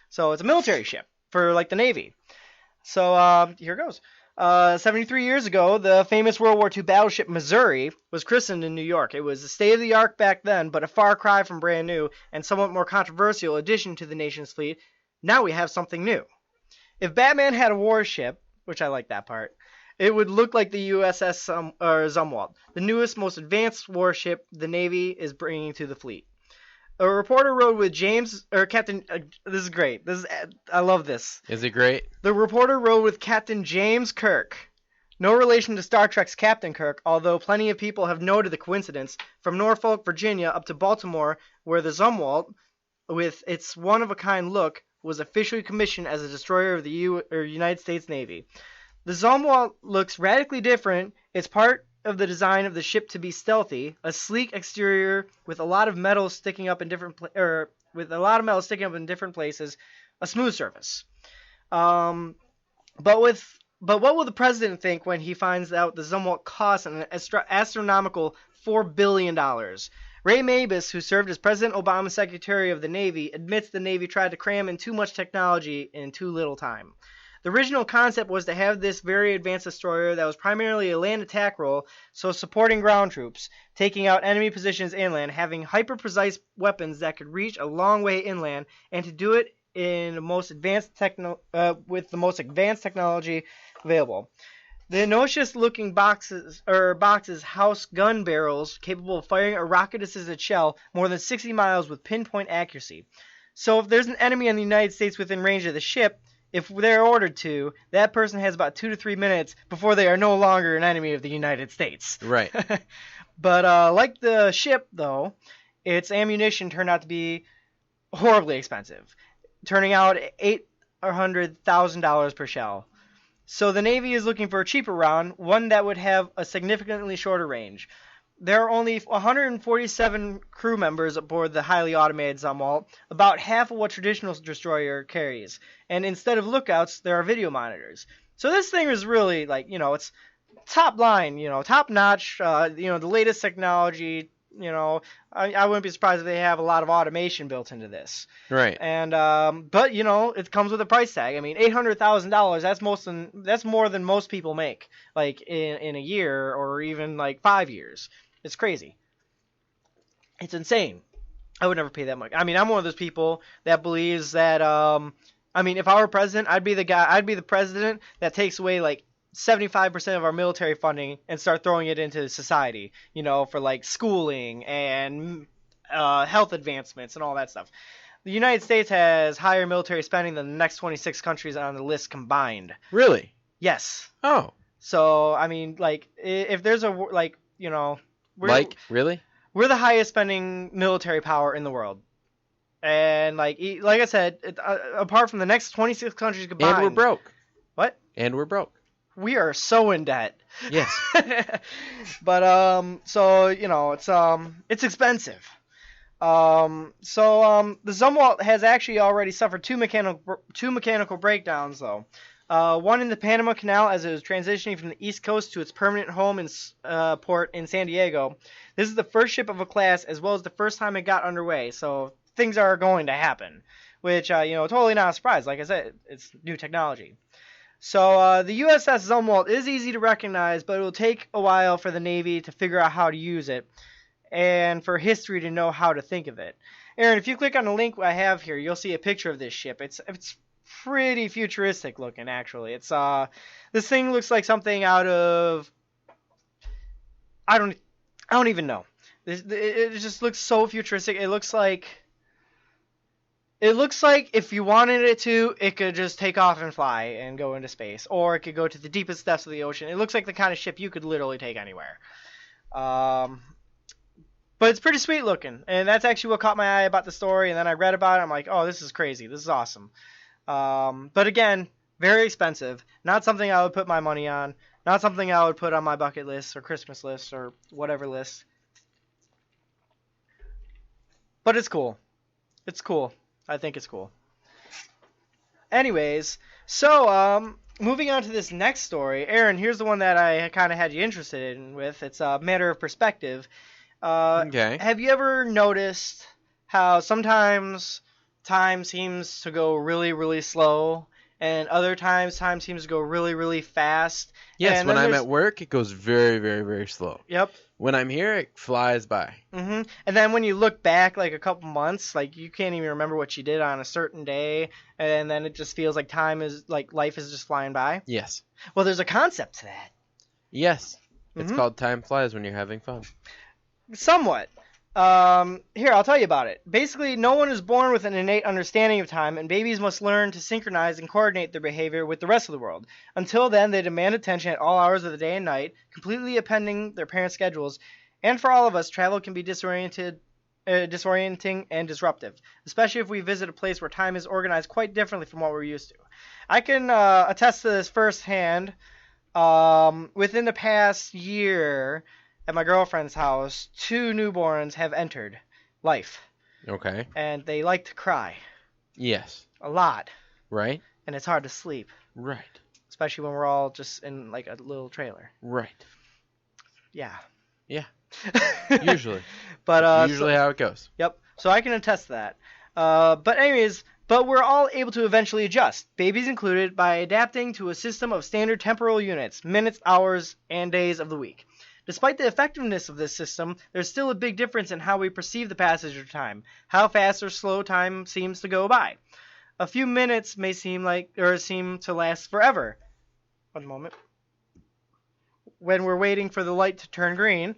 So it's a military ship for like the Navy. So here goes. 73 years ago, the famous World War II battleship Missouri was christened in New York. It was a state-of-the-art back then, but a far cry from brand new and somewhat more controversial addition to the nation's fleet. Now we have something new. If Batman had a warship, which I like that part, it would look like the USS Zumwalt, the newest, most advanced warship the Navy is bringing to the fleet. A reporter rode with Captain. This is great. I love this. Is it great? The reporter rode with Captain James Kirk. No relation to Star Trek's Captain Kirk, although plenty of people have noted the coincidence. From Norfolk, Virginia, up to Baltimore, where the Zumwalt, with its one-of-a-kind look, was officially commissioned as a destroyer of the United States Navy. The Zumwalt looks radically different. It's part of the design of the ship to be stealthy, a sleek exterior with a lot of metal sticking up in different places, a smooth surface. But what will the president think when he finds out the Zumwalt costs an astronomical $4 billion? Ray Mabus, who served as President Obama's Secretary of the Navy, admits the Navy tried to cram in too much technology in too little time. The original concept was to have this very advanced destroyer that was primarily a land attack role, so supporting ground troops, taking out enemy positions inland, having hyper-precise weapons that could reach a long way inland, and to do it in the most advanced with the most advanced technology available. The innocuous-looking boxes house gun barrels capable of firing a rocket-assisted shell more than 60 miles with pinpoint accuracy. So if there's an enemy in the United States within range of the ship, if they're ordered to, that person has about 2 to 3 minutes before they are no longer an enemy of the United States. Right. But like the ship, though, its ammunition turned out to be horribly expensive, turning out $800,000 per shell. So the Navy is looking for a cheaper round, one that would have a significantly shorter range. There are only 147 crew members aboard the highly automated Zumwalt, about half of what traditional destroyer carries. And instead of lookouts, there are video monitors. So this thing is really it's top line, top notch, the latest technology. I wouldn't be surprised if they have a lot of automation built into this. Right. And but it comes with a price tag. I mean, $800,000. That's more than most people make, like in a year or even like 5 years. It's crazy. It's insane. I would never pay that much. I mean, I'm one of those people that believes that, if I were president, I'd be the president that takes away like 75% of our military funding and start throwing it into society, for like schooling and health advancements and all that stuff. The United States has higher military spending than the next 26 countries on the list combined. Really? Yes. Oh. So, if there's really? We're the highest spending military power in the world. And like I said, apart from the next 26 countries combined. And we're broke. What? And we're broke. We are so in debt. Yes. But it's expensive. The Zumwalt has actually already suffered two mechanical breakdowns though. One in the Panama Canal as it was transitioning from the East Coast to its permanent home in port in San Diego. This is the first ship of a class as well as the first time it got underway, so things are going to happen, which, totally not a surprise. Like I said, it's new technology. So the USS Zumwalt is easy to recognize, but it will take a while for the Navy to figure out how to use it and for history to know how to think of it. Aaron, if you click on the link I have here, you'll see a picture of this ship. It's pretty futuristic looking, actually. It's this thing looks like something out of I don't even know. It just looks so futuristic. It looks like if you wanted it to, it could just take off and fly and go into space, or it could go to the deepest depths of the ocean. It looks like the kind of ship you could literally take anywhere. But it's pretty sweet looking, and that's actually what caught my eye about the story. And then I read about it. I'm like, oh, this is crazy. This is awesome. But again, very expensive. Not something I would put my money on. Not something I would put on my bucket list or Christmas list or whatever list. But it's cool. It's cool. I think it's cool. Anyways, so moving on to this next story. Aaron, here's the one that I kind of had you interested in with. It's a matter of perspective. Okay. Have you ever noticed how sometimes time seems to go really, really slow, and other times time seems to go really, really fast? Yes, and when I'm at work, it goes very, very, very slow. Yep. When I'm here, it flies by. And then when you look back like a couple months, like you can't even remember what you did on a certain day, and then it just feels like life is just flying by. Yes. Well, there's a concept to that. Yes. It's called Time Flies When You're Having Fun. Somewhat. Here, I'll tell you about it. Basically, no one is born with an innate understanding of time, and babies must learn to synchronize and coordinate their behavior with the rest of the world. Until then, they demand attention at all hours of the day and night, completely appending their parents' schedules. And for all of us, travel can be disorienting and disruptive, especially if we visit a place where time is organized quite differently from what we're used to. I can attest to this firsthand. Within the past year, at my girlfriend's house, 2 newborns have entered life. Okay. And they like to cry. Yes. A lot. Right? And it's hard to sleep. Right. Especially when we're all just in like a little trailer. Right. Yeah. Yeah. Usually. But usually how it goes. Yep. So I can attest to that. But we're all able to eventually adjust, babies included, by adapting to a system of standard temporal units, minutes, hours, and days of the week. Despite the effectiveness of this system, there's still a big difference in how we perceive the passage of time, how fast or slow time seems to go by. A few minutes may seem to last forever. One moment. When we're waiting for the light to turn green,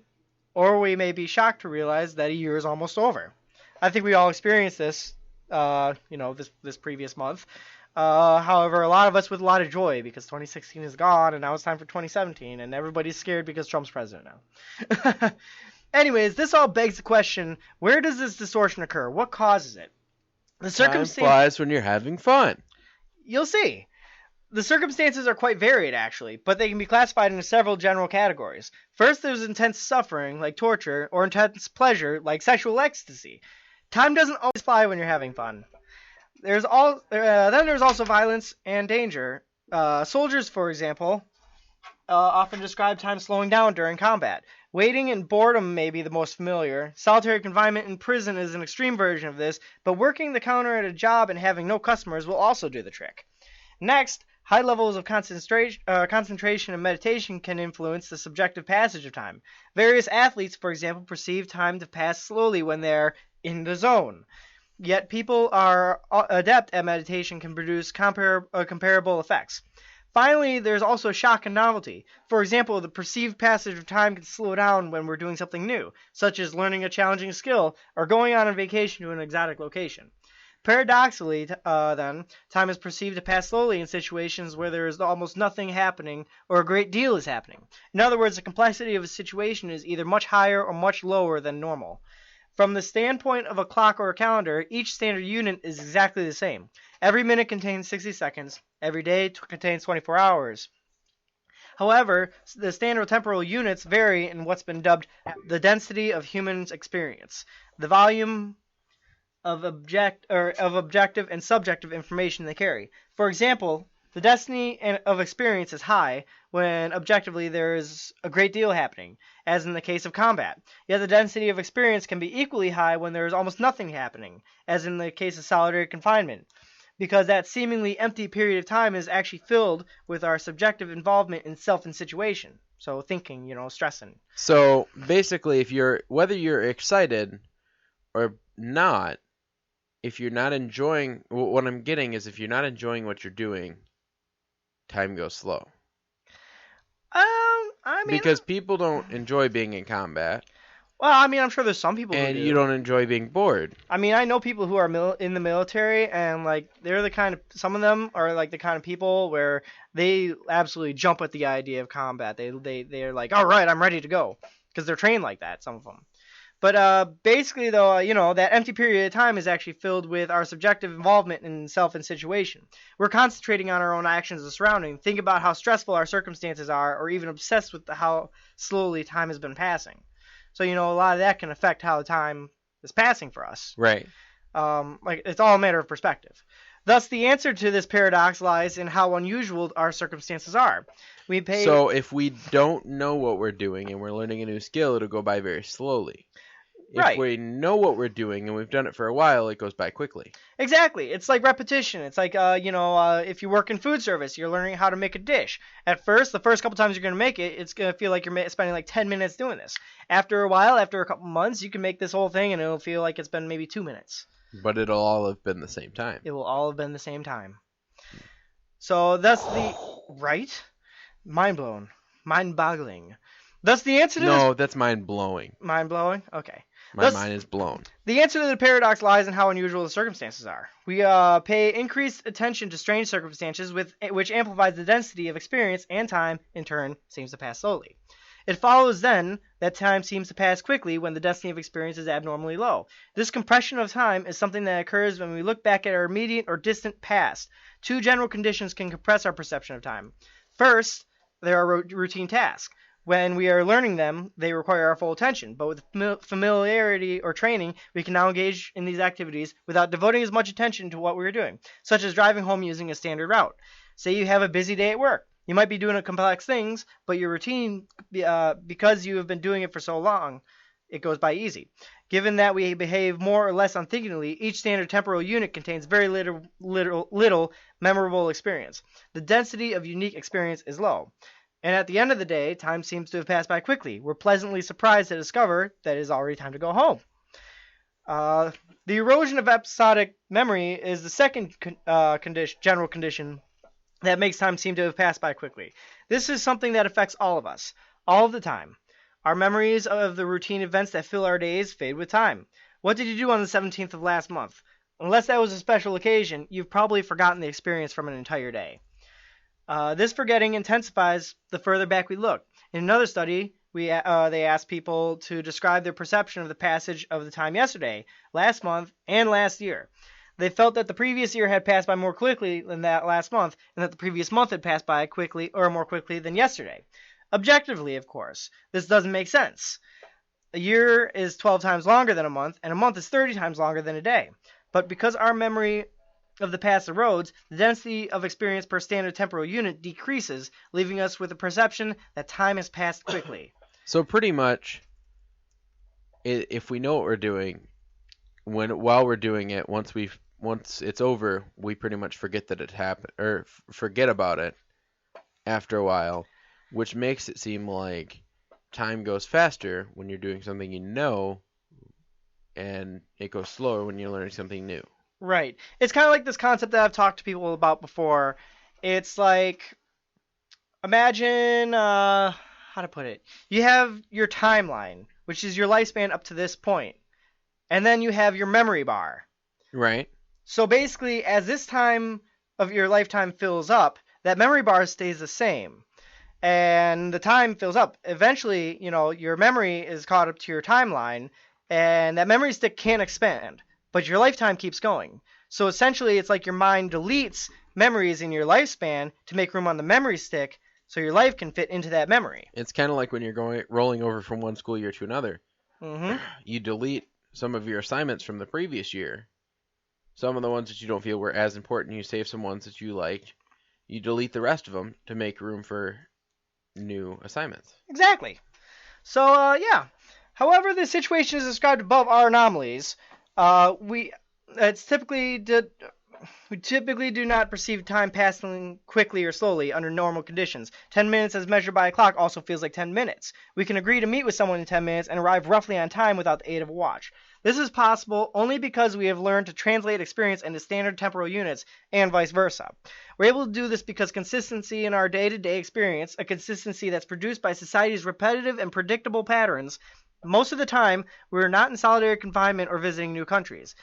or we may be shocked to realize that a year is almost over. I think we all experienced this, this previous month. However, a lot of us with a lot of joy because 2016 is gone and now it's time for 2017 and everybody's scared because Trump's president now. Anyways, this all begs the question, where does this distortion occur? What causes it? Time flies when you're having fun. You'll see. The circumstances are quite varied, actually, but they can be classified into several general categories. First, there's intense suffering, like torture, or intense pleasure, like sexual ecstasy. Time doesn't always fly when you're having fun. Then there's also violence and danger. Soldiers, for example, often describe time slowing down during combat. Waiting and boredom may be the most familiar. Solitary confinement in prison is an extreme version of this, but working the counter at a job and having no customers will also do the trick. Next, high levels of concentration and meditation can influence the subjective passage of time. Various athletes, for example, perceive time to pass slowly when they're in the zone. Yet people are adept at meditation can produce comparable effects. Finally, there's also shock and novelty. For example, the perceived passage of time can slow down when we're doing something new, such as learning a challenging skill or going on a vacation to an exotic location. Paradoxically, then, time is perceived to pass slowly in situations where there is almost nothing happening or a great deal is happening. In other words, the complexity of a situation is either much higher or much lower than normal. From the standpoint of a clock or a calendar, each standard unit is exactly the same. Every minute contains 60 seconds. Every day contains 24 hours. However, the standard temporal units vary in what's been dubbed the density of human experience, the volume of objective and subjective information they carry. For example, the density of experience is high when objectively there is a great deal happening, as in the case of combat. Yet the density of experience can be equally high when there is almost nothing happening, as in the case of solitary confinement, because that seemingly empty period of time is actually filled with our subjective involvement in self and situation. So thinking, stressing. So basically, whether you're excited or not, if you're not enjoying, what I'm getting is if you're not enjoying what you're doing, time goes slow. I mean, Because people don't enjoy being in combat, well, I mean, I'm sure there's some people who and do. you don't enjoy being bored. I mean, I know people who are in the military, and like they're the kind of some of them are like the kind of people where they absolutely jump at the idea of combat. They're like, all right, I'm ready to go, because they're trained like that. Some of them. But basically, though, that empty period of time is actually filled with our subjective involvement in self and situation. We're concentrating on our own actions and surroundings, think about how stressful our circumstances are, or even obsessed with how slowly time has been passing. So, a lot of that can affect how time is passing for us. Right. Like it's all a matter of perspective. Thus, the answer to this paradox lies in how unusual our circumstances are. So if we don't know what we're doing and we're learning a new skill, it'll go by very slowly. Right. If we know what we're doing and we've done it for a while, it goes by quickly. Exactly. It's like repetition. It's like, if you work in food service, you're learning how to make a dish. At first, the first couple times you're going to make it, it's going to feel like you're spending like 10 minutes doing this. After a while, after a couple months, you can make this whole thing and it'll feel like it's been maybe 2 minutes. But it'll all have been the same time. It will all have been the same time. So thus right? Mind blown. Mind boggling. Thus the answer to No, that's mind blowing. Mind blowing? Okay. My mind is blown. The answer to the paradox lies in how unusual the circumstances are. We pay increased attention to strange circumstances, which amplifies the density of experience, and time, in turn, seems to pass slowly. It follows, then, that time seems to pass quickly when the density of experience is abnormally low. This compression of time is something that occurs when we look back at our immediate or distant past. Two general conditions can compress our perception of time. First, there are routine tasks. When we are learning them, they require our full attention, but with familiarity or training, we can now engage in these activities without devoting as much attention to what we are doing, such as driving home using a standard route. Say you have a busy day at work. You might be doing complex things, but your routine, because you have been doing it for so long, it goes by easy. Given that we behave more or less unthinkingly, each standard temporal unit contains very little memorable experience. The density of unique experience is low. And at the end of the day, time seems to have passed by quickly. We're pleasantly surprised to discover that it is already time to go home. The erosion of episodic memory is the second general condition that makes time seem to have passed by quickly. This is something that affects all of us, all of the time. Our memories of the routine events that fill our days fade with time. What did you do on the 17th of last month? Unless that was a special occasion, you've probably forgotten the experience from an entire day. This forgetting intensifies the further back we look. In another study, they asked people to describe their perception of the passage of the time yesterday, last month, and last year. They felt that the previous year had passed by more quickly than that last month, and that the previous month had passed by more quickly than yesterday. Objectively, of course, this doesn't make sense. A year is 12 times longer than a month, and a month is 30 times longer than a day. But because our memory of the past erodes, the density of experience per standard temporal unit decreases, leaving us with a perception that time has passed quickly. So pretty much, if we know what we're doing, while we're doing it, once it's over, we pretty much forget that it happened, or forget about it after a while, which makes it seem like time goes faster when you're doing something you know, and it goes slower when you're learning something new. Right. It's kind of like this concept that I've talked to people about before. It's like, imagine, how to put it? You have your timeline, which is your lifespan up to this point. And then you have your memory bar. Right. So basically, as this time of your lifetime fills up, that memory bar stays the same. And the time fills up. Eventually, your memory is caught up to your timeline, and that memory stick can't expand. But your lifetime keeps going. So essentially, it's like your mind deletes memories in your lifespan to make room on the memory stick so your life can fit into that memory. It's kind of like when you're rolling over from one school year to another. Mm-hmm. You delete some of your assignments from the previous year. Some of the ones that you don't feel were as important, you save some ones that you liked. You delete the rest of them to make room for new assignments. Exactly. So, yeah. However, the situation is described above are anomalies. We typically do not perceive time passing quickly or slowly under normal conditions. 10 minutes as measured by a clock also feels like 10 minutes. We can agree to meet with someone in 10 minutes and arrive roughly on time without the aid of a watch. This is possible only because we have learned to translate experience into standard temporal units and vice versa. We're able to do this because consistency in our day-to-day experience, a consistency that's produced by society's repetitive and predictable patterns, most of the time we're not in solitary confinement or visiting new countries.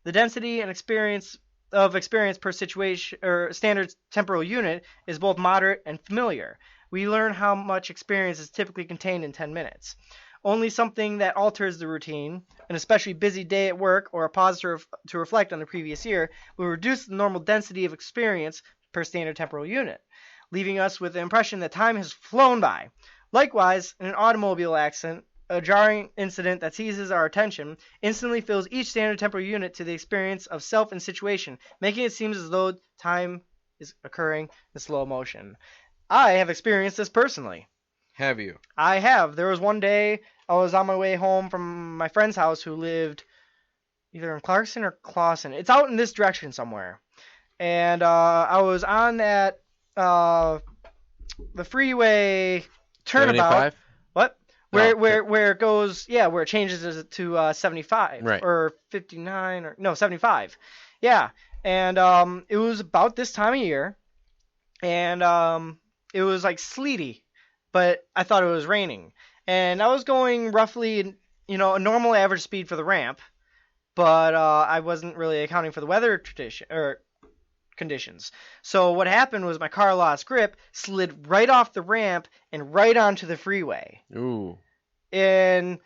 The density and experience per situation or standard temporal unit is both moderate and familiar. We learn how much experience is typically contained in 10 minutes. Only something that alters the routine, an especially busy day at work or a pause to reflect on the previous year, will reduce the normal density of experience per standard temporal unit, leaving us with the impression that time has flown by. Likewise, in an automobile accident, a jarring incident that seizes our attention instantly fills each standard temporal unit to the experience of self and situation, making it seem as though time is occurring in slow motion. I have experienced this personally. Have you? I have. There was one day I was on my way home from my friend's house who lived either in Clarkson or Clawson. It's out in this direction somewhere. And I was on that the freeway turnabout. 75? What? Where it goes, where it changes to 75 Right. or 59 or no 75. Yeah. And it was about this time of year, and it was like sleety, but I thought it was raining. And I was going roughly, a normal average speed for the ramp, but I wasn't really accounting for the weather conditions. So what happened was my car lost grip, slid right off the ramp and right onto the freeway. Ooh. And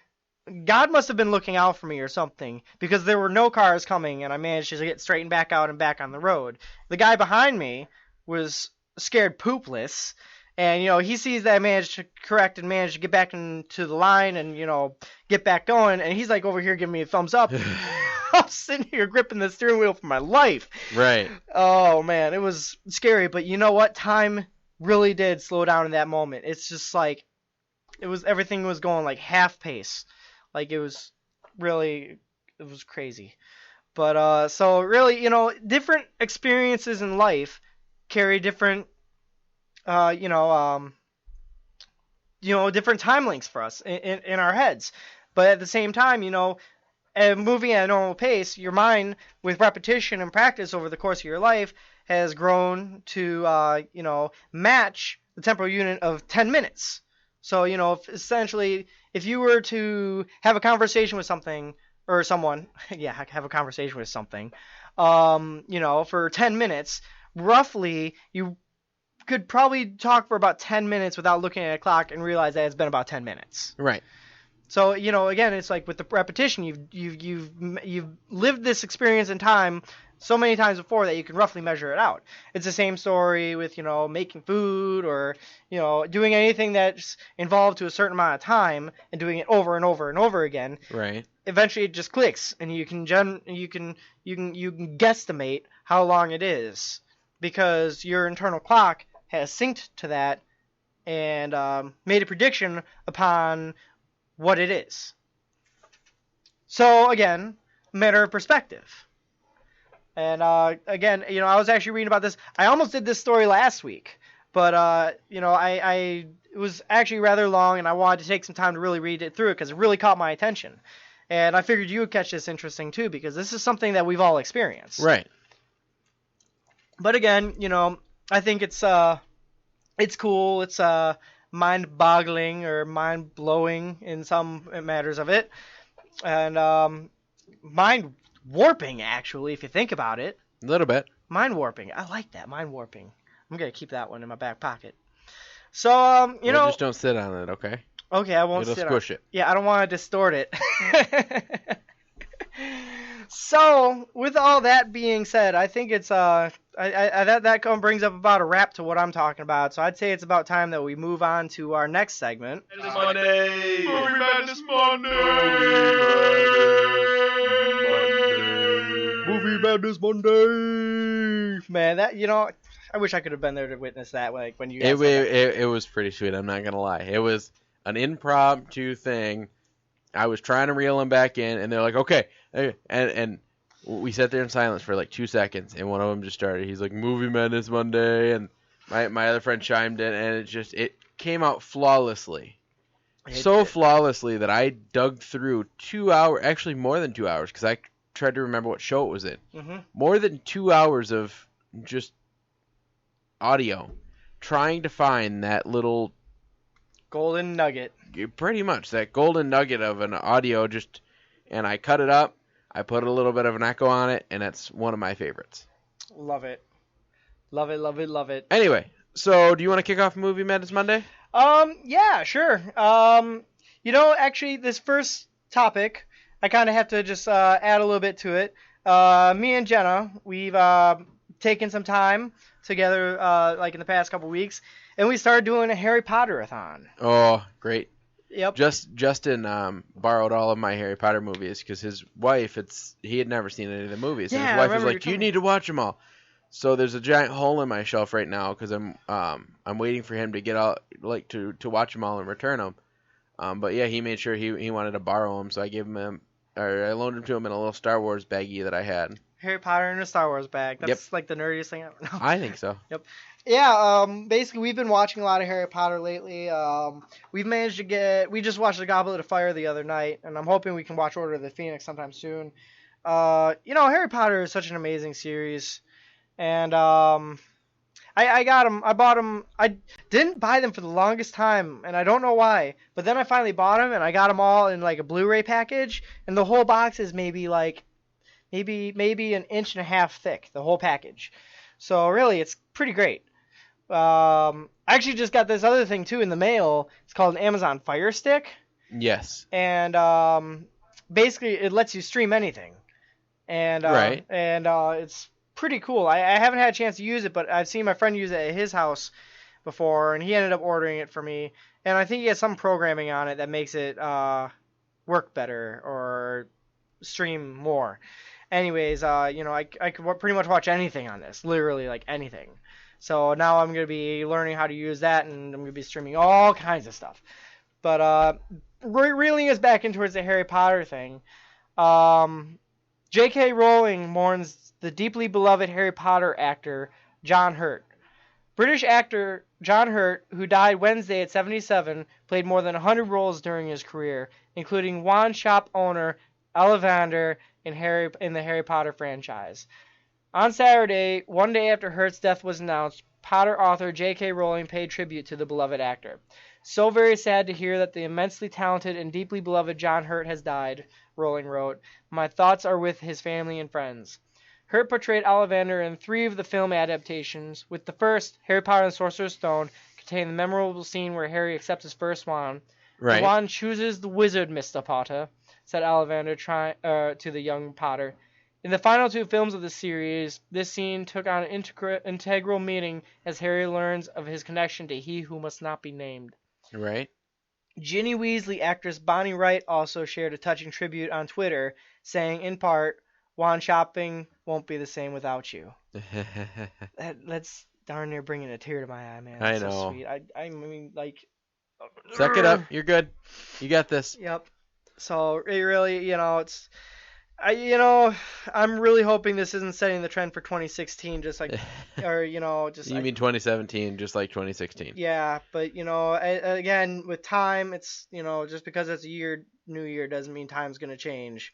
God must have been looking out for me or something, because there were no cars coming, and I managed to get straightened back out and back on the road. The guy behind me was scared poopless, and he sees that I managed to correct and managed to get back into the line and get back going, and he's like over here giving me a thumbs up. I'm sitting here gripping the steering wheel for my life. Right. Oh man, it was scary, but you know what? Time really did slow down in that moment. It's just like everything was going like half pace. Like it was crazy. But so really, different experiences in life carry different different time links for us in our heads. But at the same time, moving at a normal pace, your mind, with repetition and practice over the course of your life, has grown to match the temporal unit of 10 minutes. So, if you were to have a conversation with something, or someone, have a conversation with something, for 10 minutes, roughly, you could probably talk for about 10 minutes without looking at a clock and realize that it's been about 10 minutes. Right. So, again, it's like with the repetition, you've lived this experience in time so many times before that you can roughly measure it out. It's the same story with, making food or, doing anything that's involved to a certain amount of time and doing it over and over and over again. Right. Eventually it just clicks, and you can guesstimate how long it is, because your internal clock has synced to that and made a prediction upon what it is. So again, matter of perspective. And again, I was actually reading about this. I almost did this story last week, but it was actually rather long, and I wanted to take some time to really read it through it because it really caught my attention. And I figured you would catch this interesting too, because this is something that we've all experienced. Right. But again, I think it's cool. It's mind-boggling or mind-blowing in some matters of it, and mind-warping, actually, if you think about it. A little bit. Mind-warping. I like that, mind-warping. I'm going to keep that one in my back pocket. So, Just don't sit on it, okay? Okay, I won't sit on it. It'll squish it. Yeah, I don't want to distort it. So, with all that being said, I think it's that brings up about a wrap to what I'm talking about. So I'd say it's about time that we move on to our next segment. Monday! Movie Madness Movie Madness Monday! Man, that, I wish I could have been there to witness that, like when you guys It was pretty sweet, I'm not gonna lie. It was an impromptu thing. I was trying to reel them back in, and they're like, okay. And we sat there in silence for like 2 seconds, and one of them just started. He's like, Movie Madness Monday, and my other friend chimed in, and it came out flawlessly. so flawlessly that I dug through 2 hours, actually more than 2 hours, because I tried to remember what show it was in. Mm-hmm. More than 2 hours of just audio, trying to find that little golden nugget. Pretty much that golden nugget of an audio. And I cut it up. I put a little bit of an echo on it, and it's one of my favorites. Love it. Love it, love it, love it. Anyway, so do you want to kick off Movie Madness Monday? Yeah, sure. Actually, this first topic, I kind of have to just add a little bit to it. Me and Jenna, we've taken some time together, like in the past couple weeks, and we started doing a Harry Potter-a-thon. Oh, great. Yep. Justin borrowed all of my Harry Potter movies because his wife, he had never seen any of the movies. Yeah, and his wife was like, "You need to watch them all." So there's a giant hole in my shelf right now because I'm waiting for him to get out, like to watch them all and return them. But yeah, he made sure he wanted to borrow them, so I loaned them to him in a little Star Wars baggie that I had. Harry Potter in a Star Wars bag. That's Yep. like the nerdiest thing ever. I think so. Yep. Yeah, basically we've been watching a lot of Harry Potter lately. We just watched The Goblet of Fire the other night, and I'm hoping we can watch Order of the Phoenix sometime soon. Harry Potter is such an amazing series, and I got them. I bought them. I didn't buy them for the longest time, and I don't know why. But then I finally bought them, and I got them all in like a Blu-ray package, and the whole box is maybe an inch and a half thick, the whole package. So really, it's pretty great. I actually just got this other thing too in the mail. It's called an Amazon Fire Stick. Yes. And basically, it lets you stream anything. And right. And it's pretty cool. I haven't had a chance to use it, but I've seen my friend use it at his house before, and he ended up ordering it for me. And I think he has some programming on it that makes it work better or stream more. Anyways, I could pretty much watch anything on this, literally like anything. So now I'm going to be learning how to use that, and I'm going to be streaming all kinds of stuff. But reeling us back in towards the Harry Potter thing, J.K. Rowling mourns the deeply beloved Harry Potter actor John Hurt. British actor John Hurt, who died Wednesday at 77, played more than 100 roles during his career, including wand shop owner Ollivander in the Harry Potter franchise. On Saturday, one day after Hurt's death was announced, Potter author J.K. Rowling paid tribute to the beloved actor. "So very sad to hear that the immensely talented and deeply beloved John Hurt has died," Rowling wrote. "My thoughts are with his family and friends." Hurt portrayed Ollivander in 3 of the film adaptations, with the first, Harry Potter and the Sorcerer's Stone, containing the memorable scene where Harry accepts his first wand. Right. "The wand chooses the wizard, Mr. Potter," said Ollivander to the young Potter. In the final 2 films of the series, this scene took on an integral meaning as Harry learns of his connection to he who must not be named. Right. Ginny Weasley actress Bonnie Wright also shared a touching tribute on Twitter, saying in part, "Wand shopping won't be the same without you." That's darn near bringing a tear to my eye, man. I That's know. So sweet. I mean, like... Suck it up. You're good. You got this. Yep. So it really, it's... I'm really hoping this isn't setting the trend for 2016, just like, or, just You like... mean 2017, just like 2016. Yeah, but, again, with time, it's, just because it's new year doesn't mean time's going to change.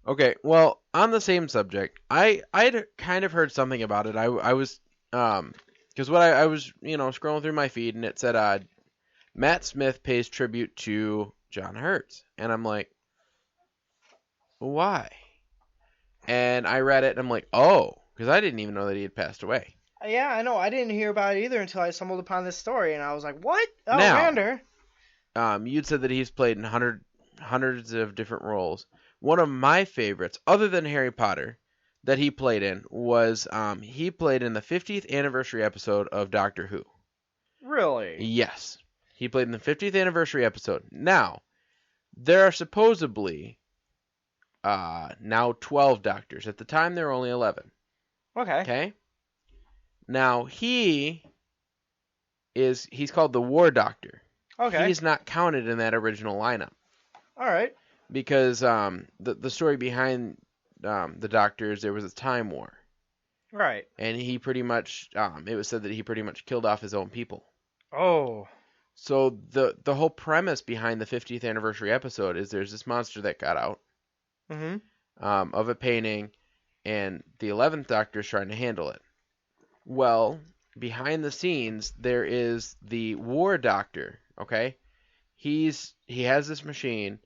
Okay, well, on the same subject, I'd kind of heard something about it. I was, because I was, scrolling through my feed, and it said, Matt Smith pays tribute to John Hurt. And I'm like, why? And I read it, and I'm like, oh, because I didn't even know that he had passed away. Yeah, I know. I didn't hear about it either until I stumbled upon this story, and I was like, what? Oh, Now, Vander. You'd said that he's played in hundreds of different roles. One of my favorites, other than Harry Potter, that he played in was he played in the 50th anniversary episode of Doctor Who. Really? Yes. He played in the 50th anniversary episode. Now, there are supposedly now 12 doctors. At the time, there were only 11. Okay. Okay? Now, he's called the War Doctor. Okay. He's not counted in that original lineup. All right. Because the story behind the Doctor is there was a time war. Right. And he pretty much, it was said that he pretty much killed off his own people. Oh. So the whole premise behind the 50th anniversary episode is there's this monster that got out Mm-hmm. of a painting, and the 11th Doctor's trying to handle it. Well, behind the scenes, there is the War Doctor, okay? He has this machine,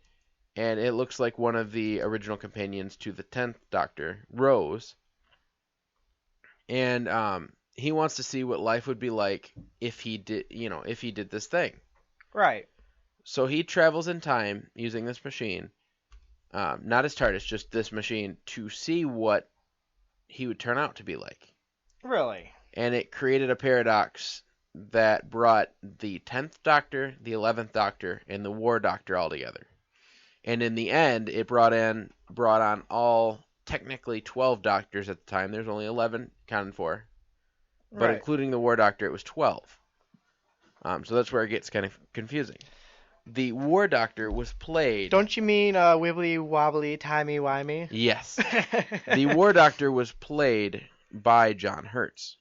and it looks like one of the original companions to the 10th Doctor, Rose. And he wants to see what life would be like if he did this thing. Right. So he travels in time using this machine, not his TARDIS, just this machine, to see what he would turn out to be like. Really? And it created a paradox that brought the 10th Doctor, the 11th Doctor, and the War Doctor all together. And in the end, it brought on all technically 12 Doctors at the time. There's only 11 counted for, but Right. including the War Doctor, it was 12. So that's where it gets kind of confusing. The War Doctor was played. Don't you mean wibbly wobbly timey wimey? Yes. The War Doctor was played by John Hurts.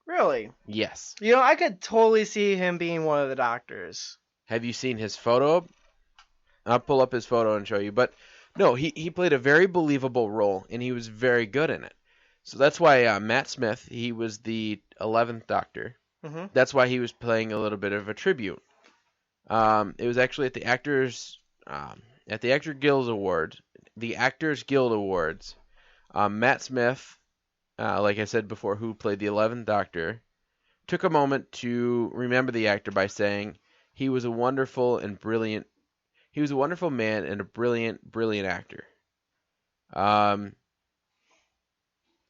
Really? Yes. You know, I could totally see him being one of the Doctors. Have you seen his photo? I'll pull up his photo and show you. But no, he played a very believable role, and he was very good in it. So that's why Matt Smith, he was the 11th Doctor. Mm-hmm. That's why he was playing a little bit of a tribute. It was actually at the Actors Guild Awards. The Actors Guild Awards. Matt Smith, like I said before, who played the 11th Doctor, took a moment to remember the actor by saying he was a wonderful man and a brilliant, brilliant actor. And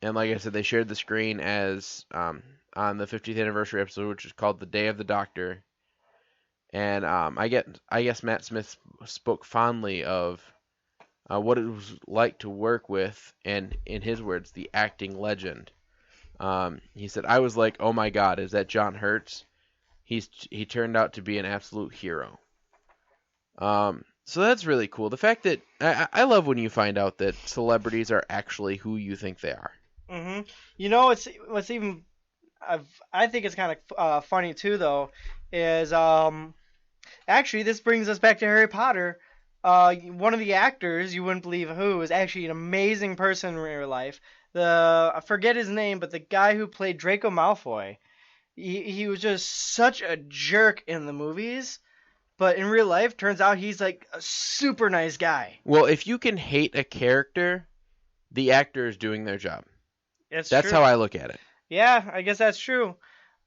like I said, they shared the screen as on the 50th anniversary episode, which is called The Day of the Doctor. And I guess Matt Smith spoke fondly of what it was like to work with, and in his words, the acting legend. He said, "I was like, oh my God, is that John Hurts? He turned out to be an absolute hero." So that's really cool. The fact that I love when you find out that celebrities are actually who you think they are. Mm-hmm. You know, what's even I think it's kind of funny too, though, is actually this brings us back to Harry Potter. One of the actors, you wouldn't believe who, is actually an amazing person in real life. I forget his name, but the guy who played Draco Malfoy, he was just such a jerk in the movies, but in real life, turns out he's like a super nice guy. Well, if you can hate a character, the actor is doing their job. That's true. how I look at it. Yeah, I guess that's true.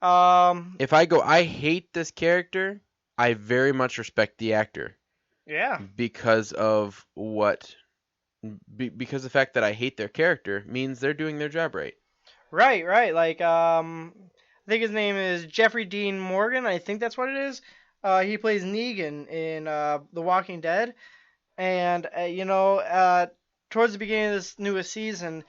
If I go, I hate this character, I very much respect the actor. Yeah. Because of because the fact that I hate their character means they're doing their job right. Right. Like, I think his name is Jeffrey Dean Morgan. I think that's what it is. He plays Negan in The Walking Dead. And, towards the beginning of this newest season,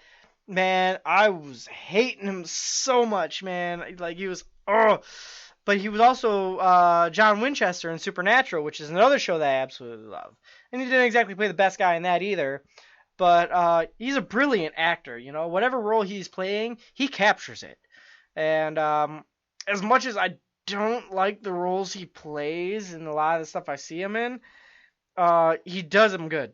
man, I was hating him so much, man. Like, he was, But he was also John Winchester in Supernatural, which is another show that I absolutely love. And he didn't exactly play the best guy in that either. But he's a brilliant actor, you know. Whatever role he's playing, he captures it. And as much as I don't like the roles he plays and a lot of the stuff I see him in, he does them good.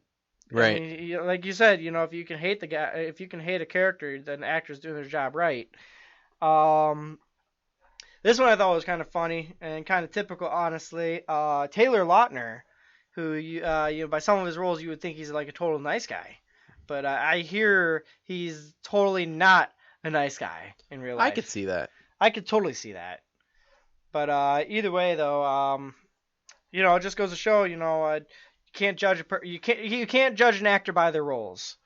Right. I mean, like you said, you know, if you can hate the guy, if you can hate a character, then the actor's doing their job right. This one I thought was kind of funny and kind of typical, honestly. Taylor Lautner, who by some of his roles you would think he's like a total nice guy, but I hear he's totally not a nice guy in real life. I could see that. I could totally see that. But either way, though, it just goes to show, you can't judge you can't judge an actor by their roles.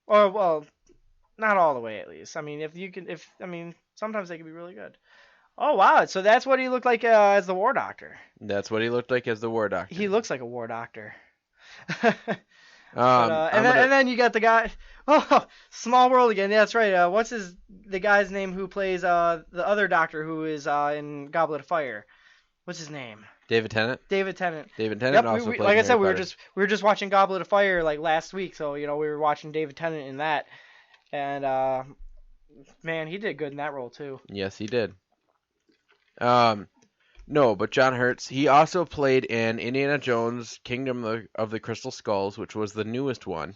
Or well, not all the way at least. I mean, sometimes they can be really good. Oh wow! So that's what he looked like as the War Doctor. That's what he looked like as the War Doctor. He looks like a War Doctor. And then you got the guy. Oh, Small World again. Yeah, that's right. What's the guy's name who plays the other Doctor who is in Goblet of Fire? What's his name? David Tennant. David Tennant. David Tennant also plays like I said, Harry Potter. we were just watching Goblet of Fire like last week, so we were watching David Tennant in that, and man, he did good in that role too. Yes, he did. No, but John Hurts. He also played in Indiana Jones: Kingdom of the Crystal Skulls, which was the newest one.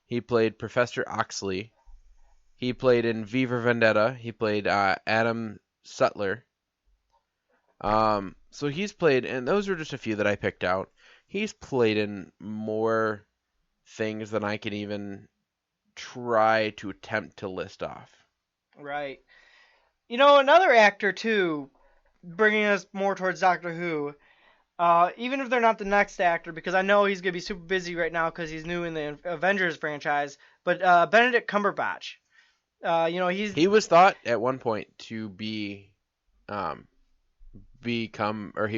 He played Professor Oxley. He played in V for Vendetta. He played Adam Sutler. So he's played, and those are just a few that I picked out. He's played in more things than I can even try to attempt to list off. Right. You know, another actor too, bringing us more towards Doctor Who. Even if they're not the next actor, because I know he's gonna be super busy right now because he's new in the Avengers franchise. But Benedict Cumberbatch. He was thought at one point to be he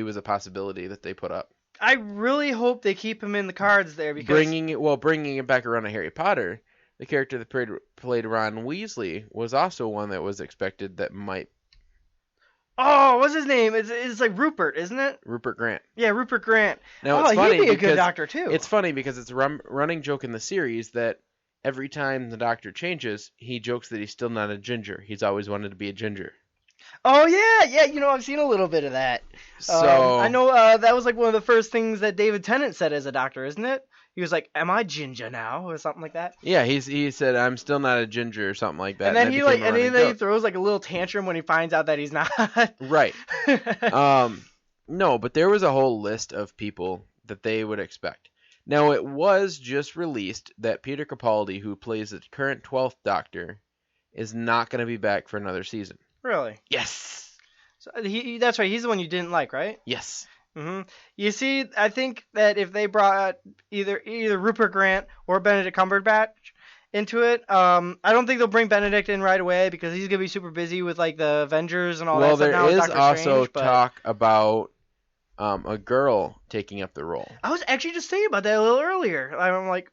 was a possibility that they put up. I really hope they keep him in the cards there because bringing it back around to Harry Potter, the character that played Ron Weasley was also one that was expected that might. Oh, what's his name? It's like Rupert, isn't it? Rupert Grant. Yeah, Rupert Grant. Now, it's funny he'd be a because good doctor too. It's funny because it's a running joke in the series that every time the Doctor changes, he jokes that he's still not a ginger. He's always wanted to be a ginger. Oh yeah. I've seen a little bit of that. So I know that was like one of the first things that David Tennant said as a doctor, isn't it? He was like, "Am I ginger now?" or something like that. Yeah, he said, "I'm still not a ginger" or something like that. And then he throws like a little tantrum when he finds out that he's not. Right. No, but there was a whole list of people that they would expect. Now, it was just released that Peter Capaldi, who plays the current 12th Doctor, is not going to be back for another season. Really? Yes. So that's right. He's the one you didn't like, right? Yes. Mm-hmm. You see, I think that if they brought either Rupert Grant or Benedict Cumberbatch into it, I don't think they'll bring Benedict in right away because he's gonna be super busy with like the Avengers and all that stuff. Well, there is Doctor also Strange, talk about a girl taking up the role. I was actually just thinking about that a little earlier. I'm like,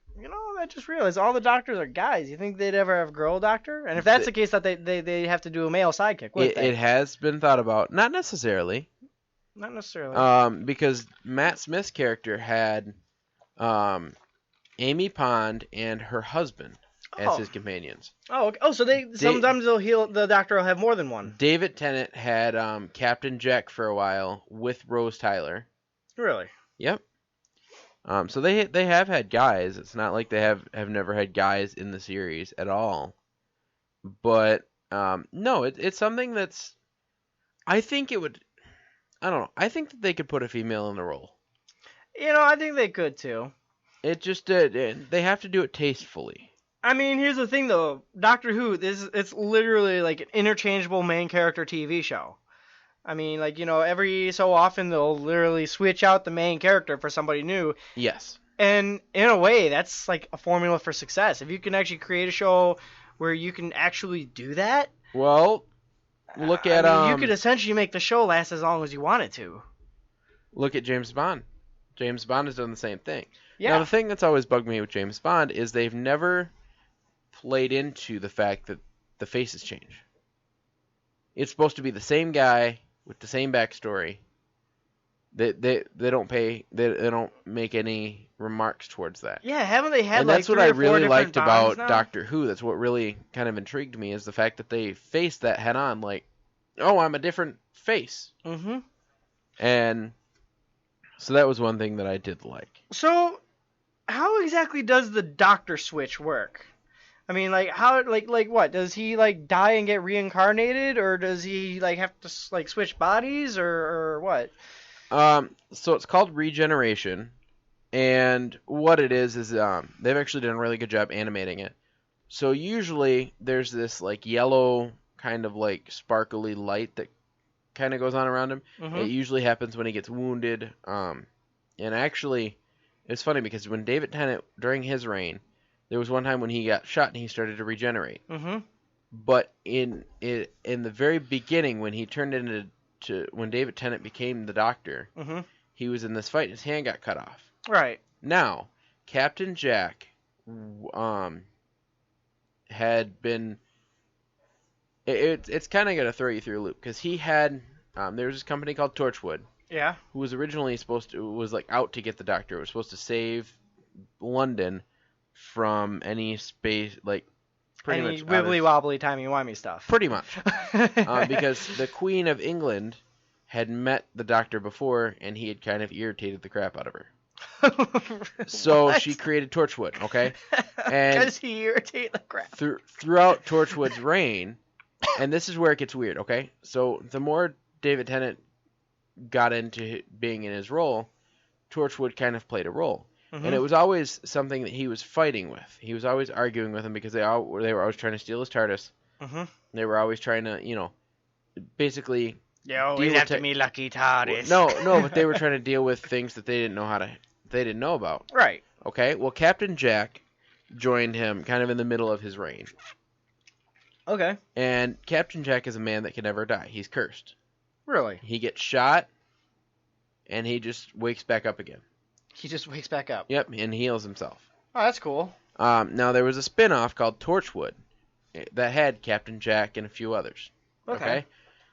I just realized all the doctors are guys. You think they'd ever have a girl doctor? And if that's the case, that they have to do a male sidekick. It has been thought about, not necessarily. Not necessarily. Because Matt Smith's character had Amy Pond and her husband as his companions. Oh, okay. So sometimes the doctor will have more than one. David Tennant had Captain Jack for a while with Rose Tyler. Really? Yep. So they have had guys. It's not like they have never had guys in the series at all. But no, it's something that's. I think it would. I don't know. I think that they could put a female in the role. I think they could too. It just they have to do it tastefully. I mean, here's the thing though. Doctor Who, it's literally like an interchangeable main character TV show. I mean, like, every so often they'll literally switch out the main character for somebody new. Yes. And in a way, that's like a formula for success. If you can actually create a show where you can actually do that. Well, look at you could essentially make the show last as long as you want it to. Look at James Bond. James Bond has done the same thing. Yeah. Now, the thing that's always bugged me with James Bond is they've never played into the fact that the faces change. It's supposed to be the same guy with the same backstory. They don't make any remarks towards that. Yeah, haven't they had and like that's what 3 I or 4 really different liked about now? Doctor Who. That's what really kind of intrigued me is the fact that they faced that head on, like, oh, I'm a different face. Mm-hmm. And so that was one thing that I did like. So, how exactly does the Doctor switch work? I mean, like, how, like what? Does he, like, die and get reincarnated, or does he, like, have to, like, switch bodies, or what? So it's called regeneration, and what it is they've actually done a really good job animating it. So usually there's this, like, yellow kind of, like, sparkly light that kind of goes on around him. Mm-hmm. It usually happens when he gets wounded, and actually, it's funny because when David Tennant, during his reign, there was one time when he got shot and he started to regenerate. Mm-hmm. But in the very beginning, when he turned when David Tennant became the Doctor, Mm-hmm. he was in this fight and his hand got cut off. Right. Now, Captain Jack had been. It's kind of going to throw you through a loop because he had. There was this company called Torchwood. Yeah. Who was originally was like out to get the Doctor. It was supposed to save London from any space, like, pretty any much wibbly wobbly timey wimey stuff. Pretty much, because the Queen of England had met the Doctor before, and he had kind of irritated the crap out of her. So What? she created Torchwood, okay? And Because he irritated the crap. throughout Torchwood's reign, and this is where it gets weird, okay? So the more David Tennant got into being in his role, Torchwood kind of played a role. Mm-hmm. And it was always something that he was fighting with. He was always arguing with him because they were always trying to steal his TARDIS. Mm-hmm. They were always trying to, basically... You always have to be lucky TARDIS. No, but they were trying to deal with things that they didn't know about. Right. Okay, well, Captain Jack joined him kind of in the middle of his reign. Okay. And Captain Jack is a man that can never die. He's cursed. Really? He gets shot, and he just wakes back up again. He just wakes back up. Yep, and heals himself. Oh, that's cool. Now, there was a spin-off called Torchwood that had Captain Jack and a few others. Okay.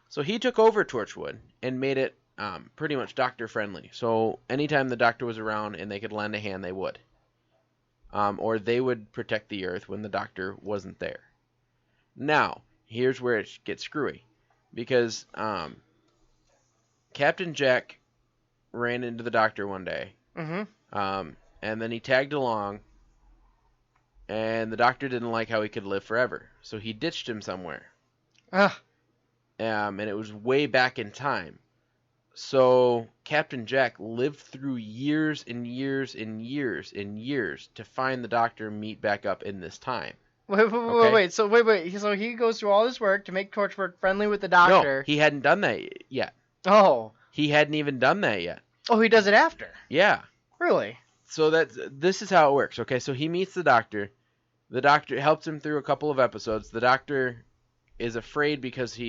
So he took over Torchwood and made it pretty much Doctor-friendly. So anytime the Doctor was around and they could lend a hand, they would. Or they would protect the Earth when the Doctor wasn't there. Now, here's where it gets screwy. Because Captain Jack ran into the Doctor one day. Mm-hmm. And then he tagged along. And the Doctor didn't like how he could live forever. So he ditched him somewhere. Ah. And it was way back in time. So Captain Jack lived through years and years and years and years to find the Doctor meet back up in this time. Wait. So he goes through all this work to make Torchwood friendly with the Doctor. No, he hadn't done that yet. Oh. He hadn't even done that yet. Oh, he does it after. Yeah. Really? So this is how it works. Okay, so he meets the Doctor. The Doctor helps him through a couple of episodes. The Doctor is afraid because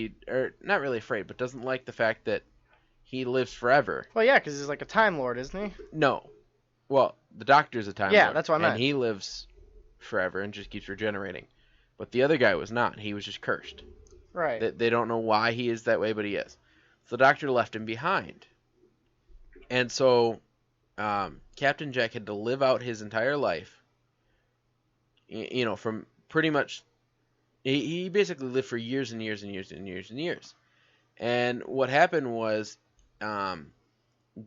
not really afraid, but doesn't like the fact that he lives forever. Well, yeah, because he's like a Time Lord, isn't he? No. Well, the Doctor's a Time Lord. Yeah, that's what I meant. And he lives forever and just keeps regenerating. But the other guy was not. He was just cursed. Right. They don't know why he is that way, but he is. So the Doctor left him behind. And so Captain Jack had to live out his entire life, from pretty much... He basically lived for years and years and years and years and years. And what happened was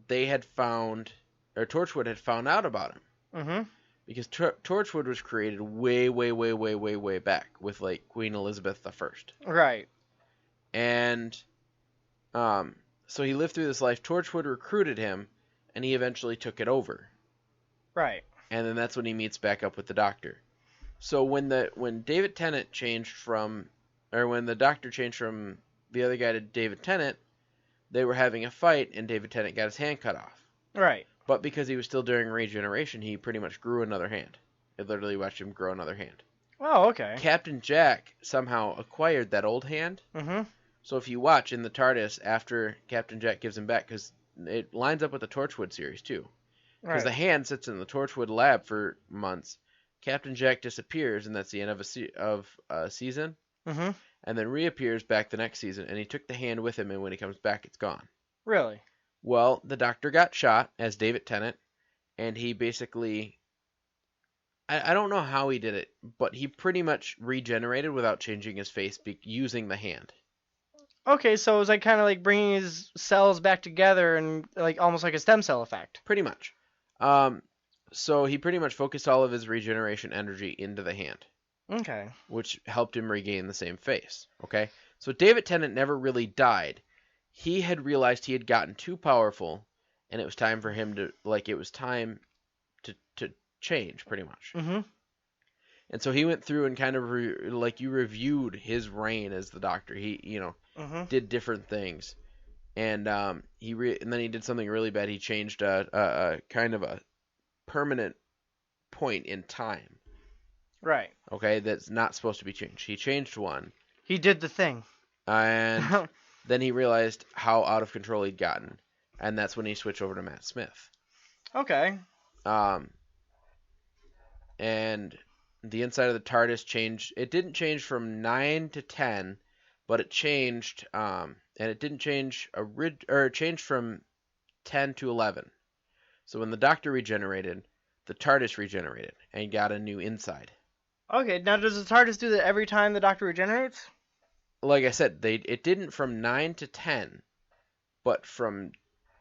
they had found, or Torchwood had found out about him. Mm-hmm. Because Torchwood was created way, way, way, way, way, way back with, like, Queen Elizabeth I. Right. And so he lived through this life. Torchwood recruited him, and he eventually took it over. Right. And then that's when he meets back up with the Doctor. So when David Tennant changed from, or when the Doctor changed from the other guy to David Tennant, they were having a fight, and David Tennant got his hand cut off. Right. But because he was still doing regeneration, he pretty much grew another hand. I literally watched him grow another hand. Oh, okay. Captain Jack somehow acquired that old hand. Mm-hmm. So if you watch in the TARDIS after Captain Jack gives him back, because it lines up with the Torchwood series too. Because the hand sits in the Torchwood lab for months. Captain Jack disappears, and that's the end of a season. Mm-hmm. And then reappears back the next season, and he took the hand with him, and when he comes back, it's gone. Really? Well, the Doctor got shot as David Tennant, and he basically... I don't know how he did it, but he pretty much regenerated without changing his face using the hand. Okay, so it was like kind of like bringing his cells back together and like almost like a stem cell effect. Pretty much. So he pretty much focused all of his regeneration energy into the hand. Okay. Which helped him regain the same face. Okay? So David Tennant never really died. He had realized he had gotten too powerful, and it was time for him to, it was time to change, pretty much. Mm-hmm. And so he went through and kind of, you reviewed his reign as the Doctor. He, mm-hmm. did different things. And and then he did something really bad. He changed a kind of a permanent point in time. Right. Okay, that's not supposed to be changed. He changed one. He did the thing. And then he realized how out of control he'd gotten. And that's when he switched over to Matt Smith. Okay. And the inside of the TARDIS changed. It didn't change from 9 to 10, but it changed, and it didn't change, it changed from 10 to 11. So when the Doctor regenerated, the TARDIS regenerated and got a new inside. Okay, now does the TARDIS do that every time the Doctor regenerates? Like I said, it didn't from 9 to 10, but from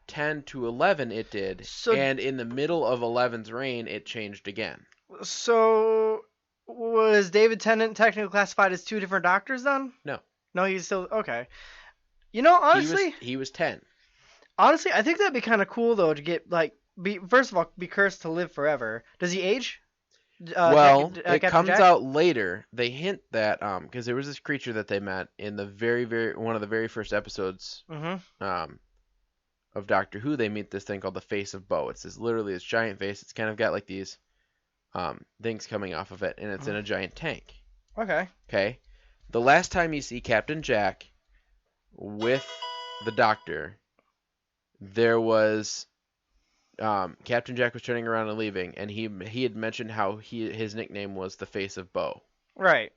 10 to 11 it did, So and in the middle of 11's reign it changed again. so was David Tennant technically classified as two different doctors then? No. No, he's still okay. You know, honestly, He was 10. honestly, I think that'd be kind of cool though to get like first of all be cursed to live forever. Does he age? Well, it Captain comes Jack? out later. They hint that because there was this creature that they met in the one of the very first episodes Mm-hmm. Of Doctor Who. They meet this thing called the Face of Bo. It's literally this giant face. It's kind of got like these things coming off of it, and it's in a giant tank. Okay. Okay. The last time you see Captain Jack with the Doctor, there was Captain Jack was turning around and leaving, and he had mentioned how his nickname was the Face of Bo. Right.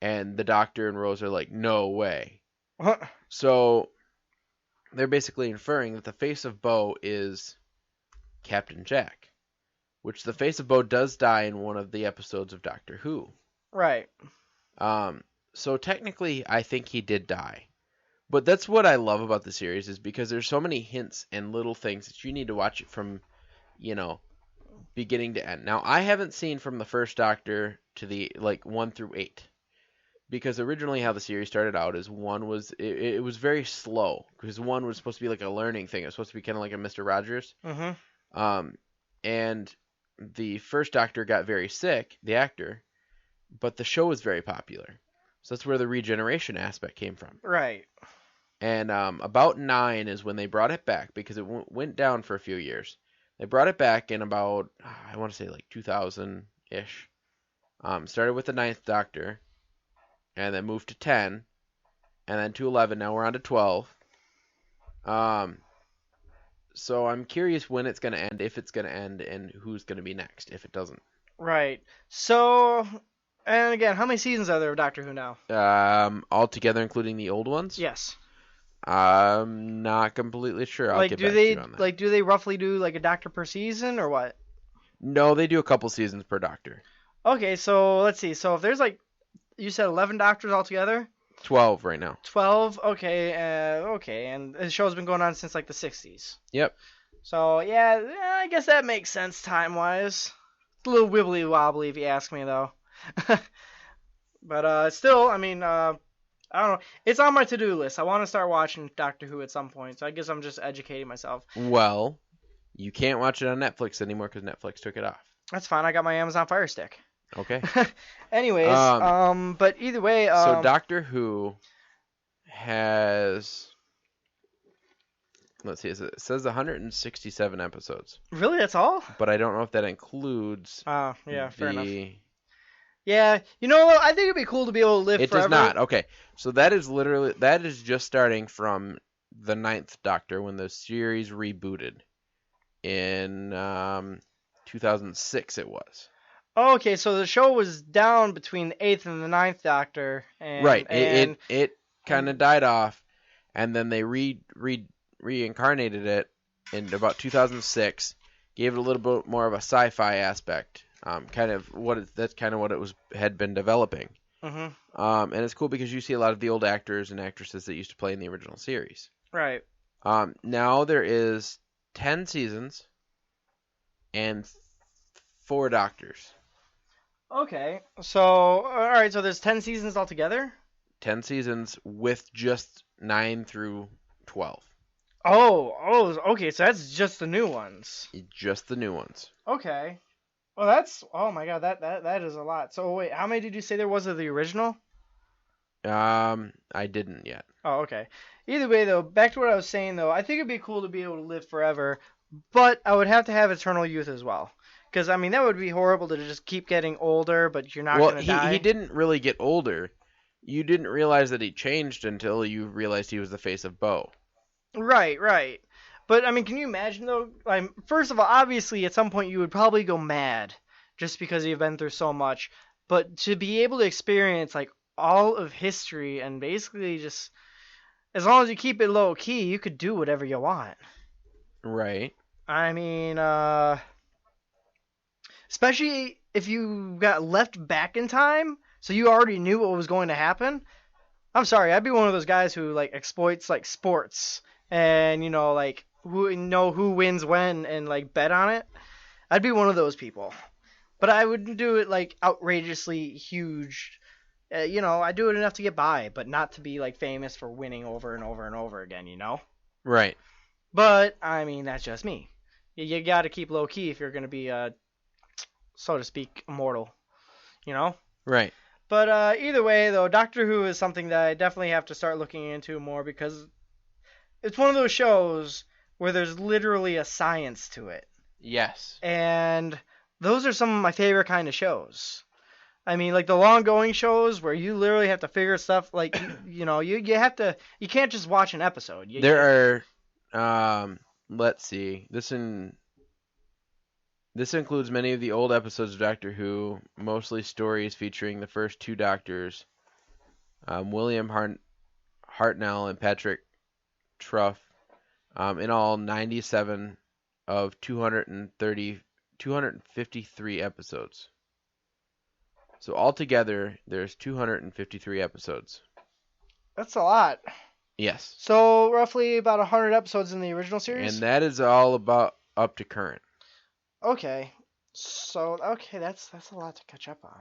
And the Doctor and Rose are like, no way. Huh. So they're basically inferring that the Face of Bo is Captain Jack, which the Face of Bo does die in one of the episodes of Doctor Who. Right. So technically, I think he did die. But that's what I love about the series, is because there's so many hints and little things that you need to watch it from, beginning to end. Now, I haven't seen from the first Doctor to the 1 through 8, because originally how the series started out is it was very slow, because 1 was supposed to be like a learning thing. It was supposed to be kind of like a Mr. Rogers. Mm-hmm. And the first Doctor got very sick, the actor, but the show was very popular. So that's where the regeneration aspect came from. Right. And about 9 is when they brought it back, because it went down for a few years. They brought it back in about, I want to say 2000-ish. Started with the 9th Doctor, and then moved to 10, and then to 11. Now we're on to 12. So I'm curious when it's going to end, if it's going to end, and who's going to be next if it doesn't. Right. So, and again, how many seasons are there of Doctor Who now? Altogether, including the old ones? Yes. I'm not completely sure. I'll get back to you on that. Do they roughly do like a Doctor per season or what? No, they do a couple seasons per Doctor. Okay, so let's see. So if there's you said 11 Doctors altogether? 12 right now. 12. Okay. Okay, and the show's been going on since the 60s. Yep. So yeah, I guess that makes sense time wise. It's a little wibbly wobbly if you ask me though. But still, I mean, I don't know. It's on my to-do list. I want to start watching Doctor Who at some point, so I guess I'm just educating myself. Well, you can't watch it on Netflix anymore because Netflix took it off. That's fine. I got my Amazon Fire Stick. Okay. Anyways, but either way, so Doctor Who has, let's see, it says 167 episodes. Really, that's all? But I don't know if that includes. Oh, yeah, fair enough. Yeah, I think it'd be cool to be able to live forever. It does not. Okay, so that is just starting from the 9th Doctor when the series rebooted in 2006. It was. Oh, okay, so the show was down between the 8th and the 9th Doctor. Right. It kind of died off, and then they reincarnated it in about 2006, gave it a little bit more of a sci-fi aspect. That's kind of what it had been developing. Mm-hmm. And it's cool because you see a lot of the old actors and actresses that used to play in the original series. Right. Now there is 10 seasons and 4 Doctors. Okay. So, all right, so there's 10 seasons altogether? 10 seasons with just 9 through 12. Oh, okay, so that's just the new ones. Just the new ones. Okay. Well, oh my god, that is a lot. So wait, how many did you say there was of the original? I didn't yet. Oh, okay. Either way, though, back to what I was saying, though, I think it'd be cool to be able to live forever, but I would have to have eternal youth as well. Because, I mean, that would be horrible to just keep getting older, but you're not going to die. Well, he didn't really get older. You didn't realize that he changed until you realized he was the Face of Bo. Right. But, I mean, can you imagine, though? First of all, obviously, at some point you would probably go mad just because you've been through so much. But to be able to experience, all of history and basically just, as long as you keep it low key, you could do whatever you want. Right. I mean, especially if you got left back in time, so you already knew what was going to happen. I'm sorry, I'd be one of those guys who, exploits, sports and like who wins when and like bet on it. I'd be one of those people. But I wouldn't do it like outrageously huge. I do it enough to get by, but not to be like famous for winning over and over and over again. Right. But I mean, that's just me. You got to keep low key if you're going to be, so to speak, immortal. Right. But either way, though, Doctor Who is something that I definitely have to start looking into more because it's one of those shows where there's literally a science to it. Yes. And those are some of my favorite kind of shows. I mean, like the long-going shows where you literally have to figure stuff like, you have to, you can't just watch an episode. There are, let's see, this includes many of the old episodes of Doctor Who, mostly stories featuring the first two Doctors, William Hartnell and Patrick Truff, in all 97 of 253 episodes. So altogether, there's 253 episodes. That's a lot. Yes. So roughly about 100 episodes in the original series? And that is all about up to current. Okay. So, that's a lot to catch up on.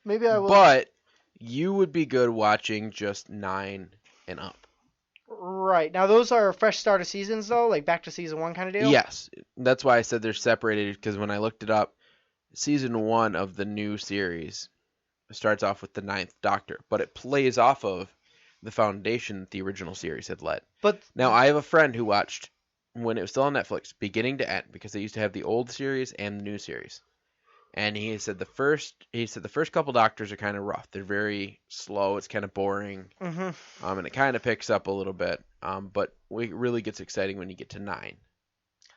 Maybe I will. But you would be good watching just 9 and up. Right. Now, those are fresh start of seasons, though? Like back to season 1 kind of deal? Yes. That's why I said they're separated, because when I looked it up, season 1 of the new series starts off with the 9th Doctor, but it plays off of the foundation that the original series had led. But now, I have a friend who watched, when it was still on Netflix, beginning to end, because they used to have the old series and the new series. And he said the first couple Doctors are kind of rough. They're very slow. It's kind of boring. Mm-hmm. And it kind of picks up a little bit. But it really gets exciting when you get to 9.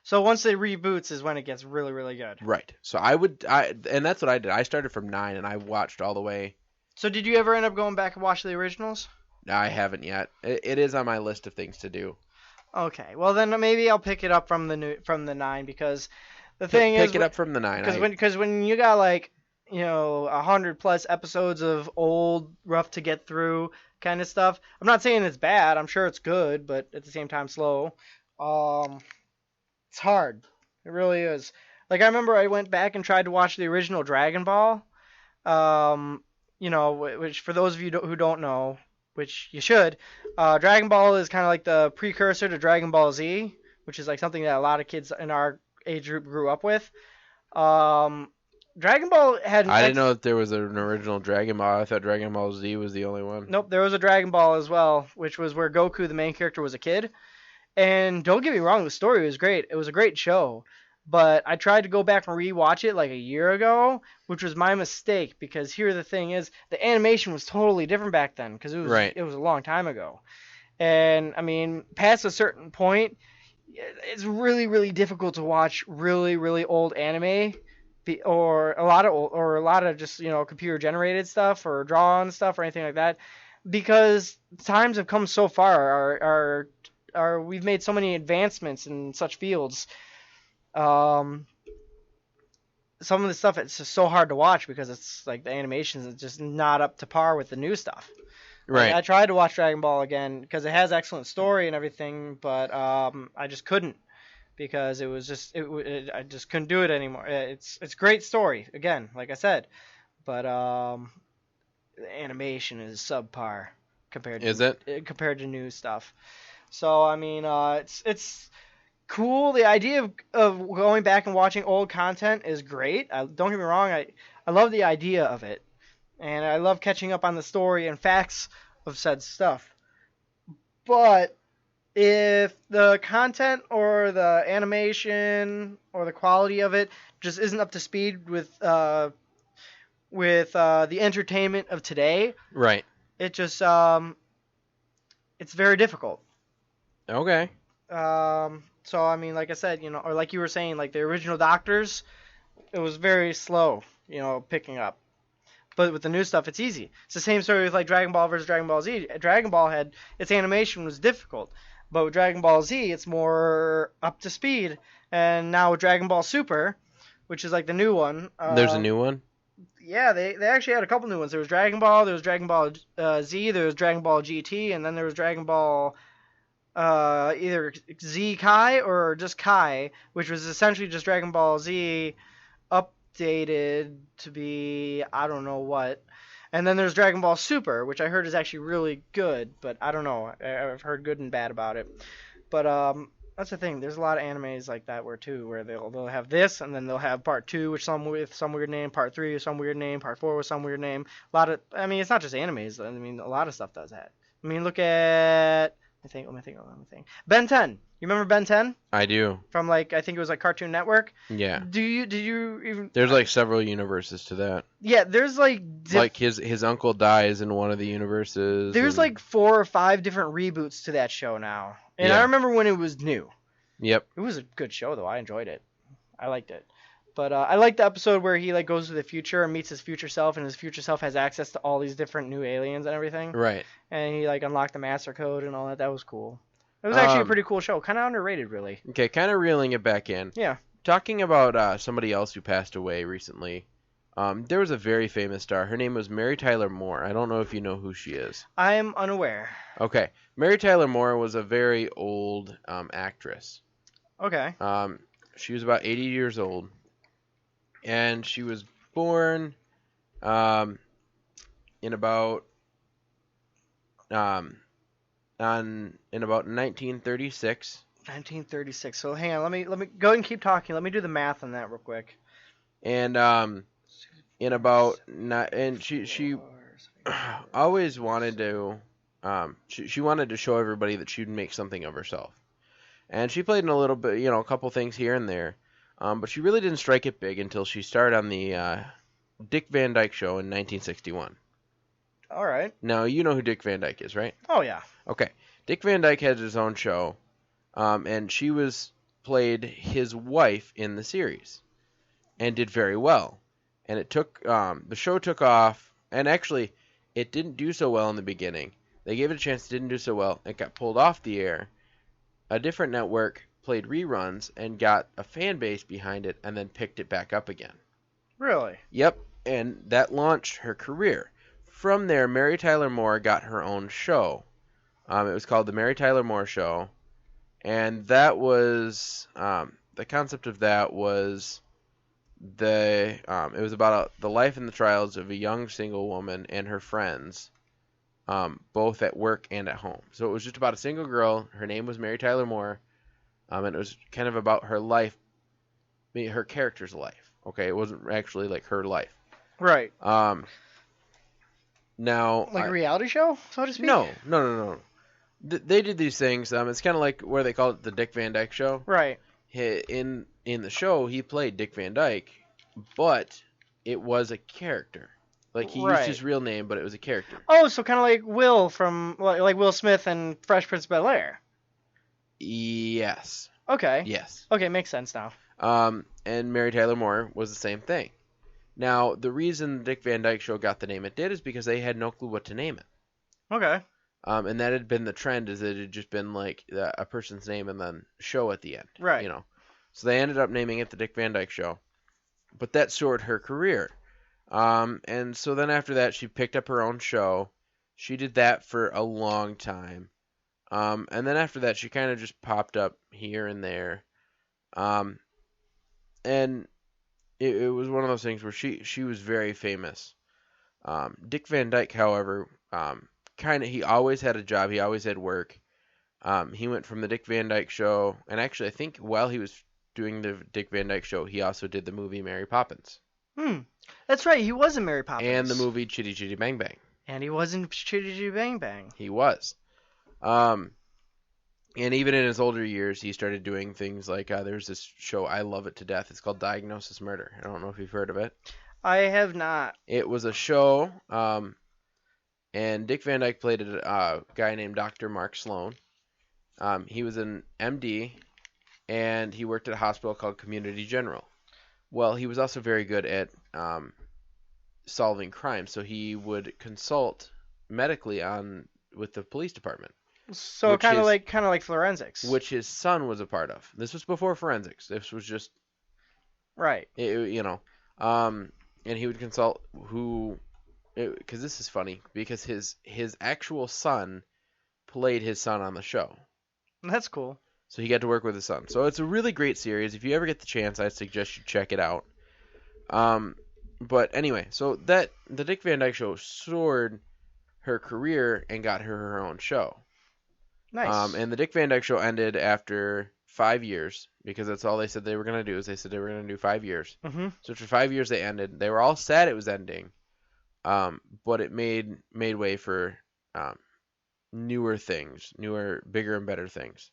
So once it reboots is when it gets really, really good. Right. So and that's what I did. I started from 9 and I watched all the way. So did you ever end up going back and watch the originals? I haven't yet. It is on my list of things to do. Okay. Well, then maybe I'll pick it up from the 9 because the thing is pick it up from the 9. Because when you got like 100+ episodes of old, rough to get through kind of stuff. I'm not saying it's bad. I'm sure it's good, but at the same time slow. It's hard. It really is. Like I remember I went back and tried to watch the original Dragon Ball. Which for those of you who don't know, which you should, Dragon Ball is kind of like the precursor to Dragon Ball Z, which is like something that a lot of kids in our age group grew up with. Dragon Ball had. I didn't know that there was an original Dragon Ball. I thought Dragon Ball Z was the only one. Nope, there was a Dragon Ball as well, which was where Goku, the main character, was a kid. And don't get me wrong, the story was great. It was a great show. But I tried to go back and rewatch it like a year ago, which was my mistake because here the thing is, the animation was totally different back then because it was a long time ago. And I mean, past a certain point, it's really, really difficult to watch really, really old anime or a lot of just, computer generated stuff or drawn stuff or anything like that because times have come so far. We've made so many advancements in such fields. Some of the stuff it's just so hard to watch because it's like the animations is just not up to par with the new stuff. Right. Like, I tried to watch Dragon Ball again because it has excellent story and everything, but I just couldn't because it was just I just couldn't do it anymore. It's great story again, like I said, but the animation is subpar compared to new stuff. So I mean, it's cool. The idea of going back and watching old content is great. Don't get me wrong. I love the idea of it, and I love catching up on the story and facts of said stuff. But if the content or the animation or the quality of it just isn't up to speed with the entertainment of today, right? It just it's very difficult. Okay. So I mean, like I said, or like you were saying, like the original Doctors, it was very slow, picking up. But with the new stuff, it's easy. It's the same story with like Dragon Ball versus Dragon Ball Z. Dragon Ball had its animation was difficult, but with Dragon Ball Z, it's more up to speed. And now with Dragon Ball Super, which is like the new one. There's a new one? Yeah, they actually had a couple new ones. There was Dragon Ball, there was Dragon Ball Z, there was Dragon Ball GT, and then there was Dragon Ball either Z Kai or just Kai, which was essentially just Dragon Ball Z updated to be I don't know what. And then there's Dragon Ball Super, which I heard is actually really good, but I don't know. I've heard good and bad about it. But that's the thing. There's a lot of animes like that where they'll have this, and then they'll have part 2 with some weird name, part 3 with some weird name, part 4 with some weird name. I mean, it's not just animes. I mean, a lot of stuff does that. I mean, look at let me think. Ben 10. You remember Ben 10? I do. From I think it was Cartoon Network. Yeah. Did you even? There's several universes to that. Yeah, there's his uncle dies in one of the universes. There's 4 or 5 different reboots to that show now. And Yeah. I remember when it was new. Yep. It was a good show though. I enjoyed it. I liked it. But I liked the episode where he goes to the future and meets his future self, and his future self has access to all these different new aliens and everything. Right. And he unlocked the master code and all that. That was cool. It was actually a pretty cool show. Kind of underrated, really. Okay, kind of reeling it back in. Yeah. Talking about somebody else who passed away recently. There was a very famous star. Her name was Mary Tyler Moore. I don't know if you know who she is. I am unaware. Okay. Mary Tyler Moore was a very old actress. Okay. She was about 80 years old. And she was born in about 1936. 1936. So hang on, let me go ahead and keep talking. Let me do the math on that real quick. And she always wanted to she wanted to show everybody that she'd make something of herself. And she played in a little bit, a couple things here and there. But she really didn't strike it big until she starred on the Dick Van Dyke Show in 1961. All right. Now, you know who Dick Van Dyke is, right? Oh, yeah. Okay. Dick Van Dyke had his own show, and she played his wife in the series and did very well. And it took the show took off, and actually, it didn't do so well in the beginning. They gave it a chance, didn't do so well. It got pulled off the air. A different network played reruns and got a fan base behind it and then picked it back up again. Really? Yep, and that launched her career. From there, Mary Tyler Moore got her own show. It was called The Mary Tyler Moore Show, and that was the concept of that was it was about the life and the trials of a young single woman and her friends, both at work and at home. So it was just about a single girl. Her name was Mary Tyler Moore. And it was kind of about her life, her character's life. Okay, it wasn't actually her life. Right. Now. A reality show, so to speak? No. They did these things. It's kind of like where they call it the Dick Van Dyke Show. Right. In the show, he played Dick Van Dyke, but it was a character. He used his real name, but it was a character. Oh, so kind of like Will from like Will Smith and Fresh Prince of Bel-Air. Yes. Okay. Yes. Okay, makes sense now. And Mary Tyler Moore was the same thing. Now, the reason the Dick Van Dyke Show got the name it did is because they had no clue what to name it. Okay. And that had been the trend, is that it had just been a person's name and then show at the end. Right. So they ended up naming it the Dick Van Dyke Show. But that soared her career. And so then after that, she picked up her own show. She did that for a long time. And then after that, she kind of just popped up here and there. And it was one of those things where she was very famous. Dick Van Dyke, however, he always had a job. He always had work. He went from the Dick Van Dyke Show, and actually I think while he was doing the Dick Van Dyke Show, he also did the movie Mary Poppins. That's right. He was in Mary Poppins. And the movie Chitty Chitty Bang Bang. And he was in Chitty Chitty Bang Bang. He was. And even in his older years, he started doing things like there's this show, I love it to death. It's called Diagnosis Murder. I don't know if you've heard of it. I have not. It was a show, and Dick Van Dyke played a guy named Dr. Mark Sloan. He was an MD, and he worked at a hospital called Community General. Well, he was also very good at solving crime, so he would consult medically with the police department. So kind of like forensics, which his son was a part of. This was before forensics. This was just right. And he would consult because this is funny because his actual son played his son on the show. That's cool. So he got to work with his son. So it's a really great series. If you ever get the chance, I suggest you check it out. But anyway, so the Dick Van Dyke Show soared her career and got her own show. Nice. And the Dick Van Dyke Show ended after 5 years because that's all they said they were going to do. Is they said they were going to do 5 years. Mm-hmm. So for 5 years they ended. They were all sad it was ending, but it made way for newer things, bigger and better things.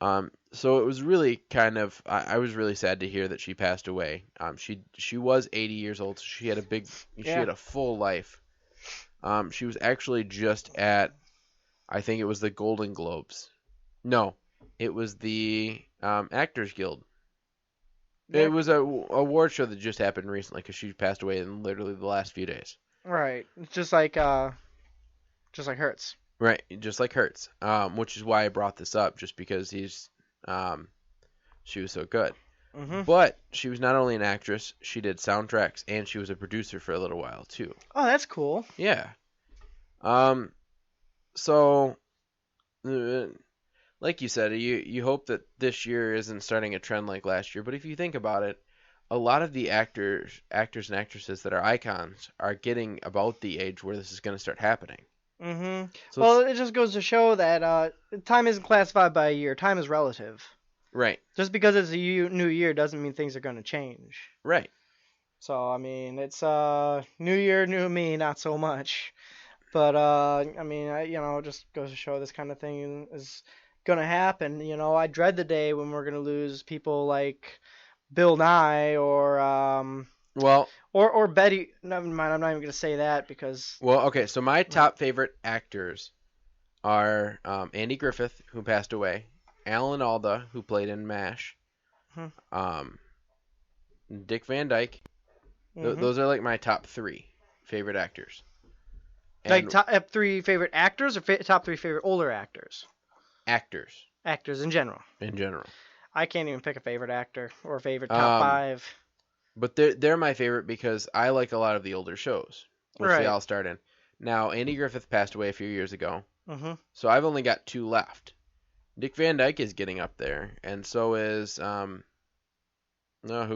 So it was really kind of I was really sad to hear that she passed away. She was 80 years old. So she had she had a full life. She was actually just at, I think it was the Golden Globes. No, it was the Actors Guild. Yeah. It was a award show that just happened recently because she passed away in literally the last few days. Right. Just like Hertz. Right, just like Hertz. Which is why I brought this up, just because she was so good. Mm-hmm. But she was not only an actress, she did soundtracks, and she was a producer for a little while too. Oh, that's cool. Yeah. So, like you said, you hope that this year isn't starting a trend like last year. But if you think about it, a lot of the actors and actresses that are icons are getting about the age where this is going to start happening. Mm-hmm. So well, it just goes to show that time isn't classified by a year. Time is relative. right. Just because it's a new year doesn't mean things are going to change. Right. So, I mean, it's new year, new me, not so much. But, I mean, it just goes to show this kind of thing is going to happen. I dread the day when we're going to lose people like Bill Nye or Betty. Never mind, I'm not even going to say that because... Well, okay, so my top favorite actors are Andy Griffith, who passed away, Alan Alda, who played in MASH, Dick Van Dyke. Those are like my top 3 favorite actors. And like top 3 favorite actors or top 3 favorite older actors? Actors. Actors in general. In general. I can't even pick a favorite actor or a favorite top 5. But they're my favorite because I like a lot of the older shows, which Right. they all start in. Now, Andy Griffith passed away a few years ago, Mm-hmm. so I've only got 2 left. Dick Van Dyke is getting up there, and so is who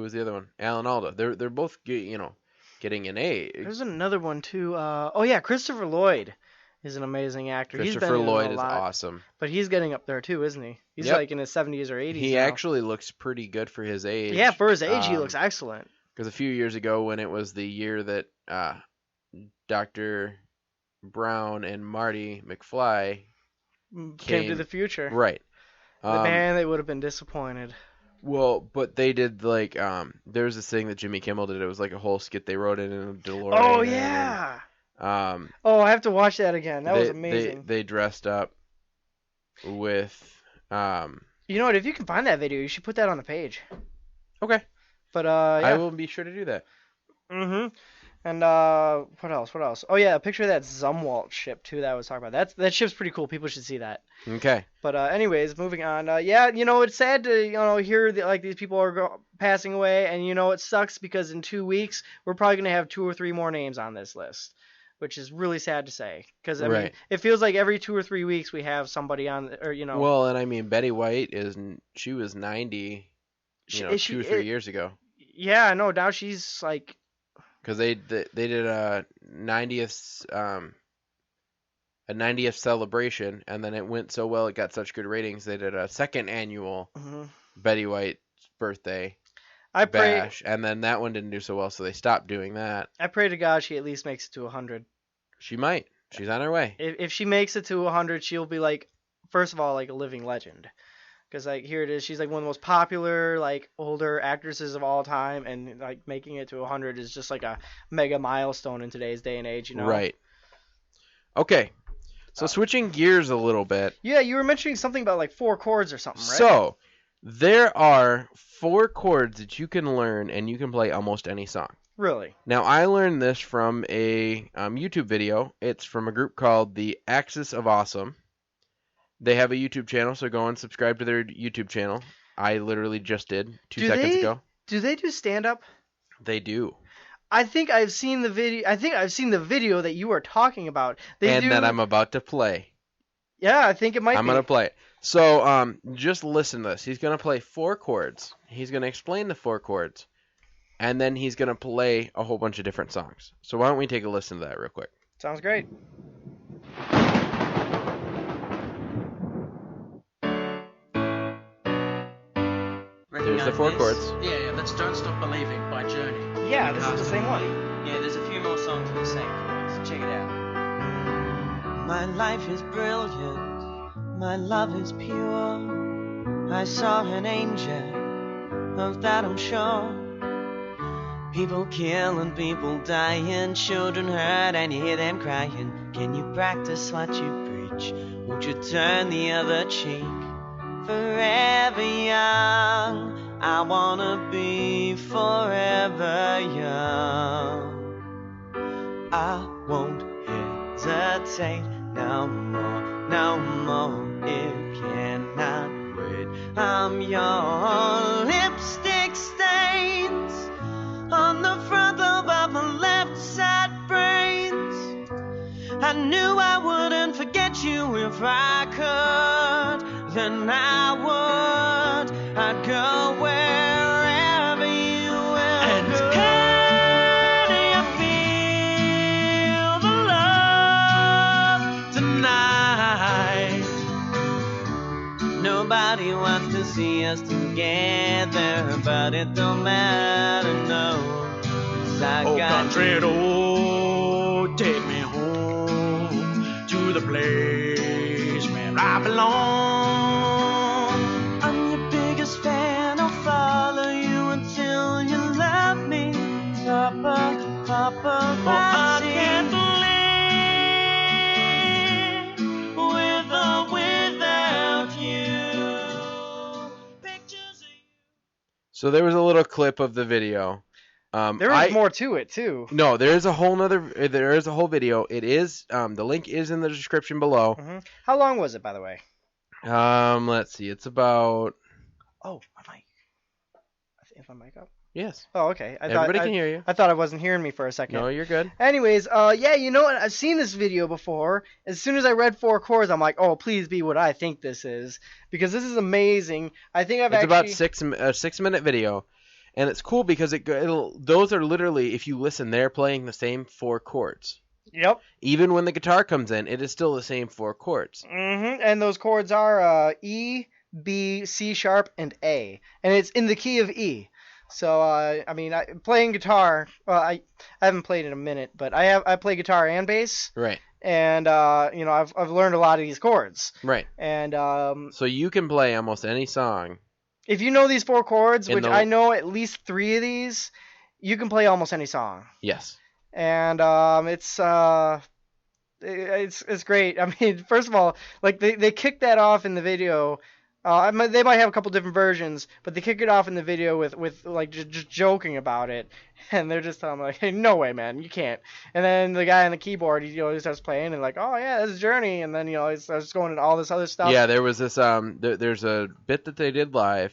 was the other one? Alan Alda. They're both getting an A. There's another one too. Christopher Lloyd is an amazing actor. Christopher Lloyd is awesome. But he's getting up there too, isn't he? He's Yep. like in his 70s or 80s. He now. actually looks pretty good for his age. Yeah, for his age, he looks excellent. Because a few years ago, when it was the year that Dr. Brown and Marty McFly came to the future. Right. Man, they would have been disappointed. Well, but they did like there was this thing that Jimmy Kimmel did. It was like a whole skit they wrote in a DeLorean. Oh yeah. And, I have to watch that again. That was amazing. They dressed up with You know what? If you can find that video, you should put that on the page. Okay. But I yeah. will be sure to do that. Mm-hmm. And what else? Oh yeah, a picture of that Zumwalt ship too that I was talking about. That ship's pretty cool. People should see that. Okay. But anyways, moving on. It's sad to hear that these people are passing away, and it sucks because in 2 weeks we're probably gonna have 2 or 3 more names on this list, which is really sad to say because I mean it feels like every 2 or 3 weeks we have somebody on Well, and I mean Betty White she was 90, 2 or 3 years ago. Yeah, I know. Now she's like. Because they did a 90th celebration, and then it went so well, it got such good ratings. They did a second annual Betty White's birthday bash, and then that one didn't do so well, so they stopped doing that. I pray to God she at least makes it to 100. She might. She's on her way. If she makes it to 100, she'll be like, first of all, like a living legend. Because here it is, she's like one of the most popular older actresses of all time, and making it to 100 is just like a mega milestone in today's day and age, Right. Okay. So switching gears a little bit. Yeah, you were mentioning something about 4 chords or something, right? So there are 4 chords that you can learn, and you can play almost any song. Really? Now I learned this from a YouTube video. It's from a group called the Axis of Awesome. They have a YouTube channel, so go and subscribe to their YouTube channel. I literally just did 2 seconds ago. Do they do stand-up? They do. I think I've seen the video. I think I've seen the video that you are talking about. That I'm about to play. Yeah, I think it might I'm be. going to play it. So just listen to this. He's going to play 4 chords. He's going to explain the 4 chords. And then he's going to play a whole bunch of different songs. So why don't we take a listen to that real quick? Sounds great. There's the 4 chords. Yeah, that's Don't Stop Believing by Journey. Yeah, this is the same one. Yeah, there's a few more songs in the same chords. Check it out. My life is brilliant, my love is pure. I saw an angel, of that I'm sure. People killing, people dying, children hurt, and you hear them crying. Can you practice what you preach? Won't you turn the other cheek? Forever young, I wanna be forever young. I won't hesitate no more, it cannot wait. I'm your lipstick stains on the front of my left side brains. I knew I wouldn't forget you if I could. Then I would. I'd go wherever you will. And go. Can you feel the love tonight? Nobody wants to see us together, but it don't matter, no. 'Cause I got country road, take me home to the place where I belong. I'm your biggest fan, I'll follow you until you love me. Papa, I can't live with or without you. Pictures of you. So there was a little clip of the video. There is more to it too. No, there is a whole video. It is the link is in the description below. Mm-hmm. How long was it, by the way? Let's see. It's about Oh, my mic. Is my mic up? yes. Oh, okay. Everybody can hear you. I thought I wasn't hearing me for a second. No, you're good. Anyways, yeah, you know what? I've seen this video before. As soon as I read 4 chords, I'm like, oh, please be what I think this is, because this is amazing. I think It's about a 6-minute video, and it's cool because those are literally, if you listen, they're playing the same 4 chords. Yep. Even when the guitar comes in, it is still the same 4 chords. Mm-hmm. And those chords are E, B, C sharp, and A, and it's in the key of E. So I mean, playing guitar. Well, I haven't played in a minute, but I play guitar and bass. Right. And you know, I've learned a lot of these chords. Right. And so you can play almost any song. If you know these 4 chords, which I know at least 3 of these, you can play almost any song. Yes. And it's great. I mean, first of all, like they kicked that off in the video. They might have a couple different versions, but they kick it off in the video with like just joking about it, and they're just telling me like, hey, no way, man, you can't. And then the guy on the keyboard, he starts playing and like, oh yeah, this is Journey, and then he starts going into all this other stuff. Yeah, there was this there's a bit that they did live,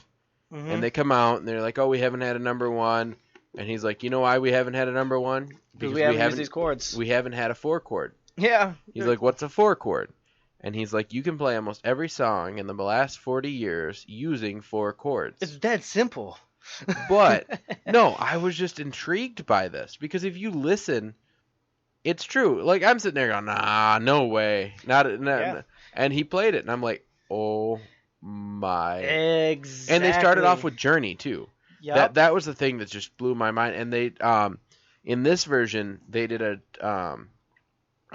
Mm-hmm. and they come out and they're like, oh, we haven't had a number 1, and he's like, you know why we haven't had a number 1? Because we haven't used these chords. We haven't had a 4 chord. Yeah. He's like, what's a 4 chord? And he's like, you can play almost every song in the last 40 years using 4 chords. It's that simple. But, no, I was just intrigued by this. Because if you listen, it's true. Like, I'm sitting there going, nah, no way. Yeah. And he played it, and I'm like, oh my. Exactly. And they started off with Journey, too. Yep. That was the thing that just blew my mind. And they, in this version, they did a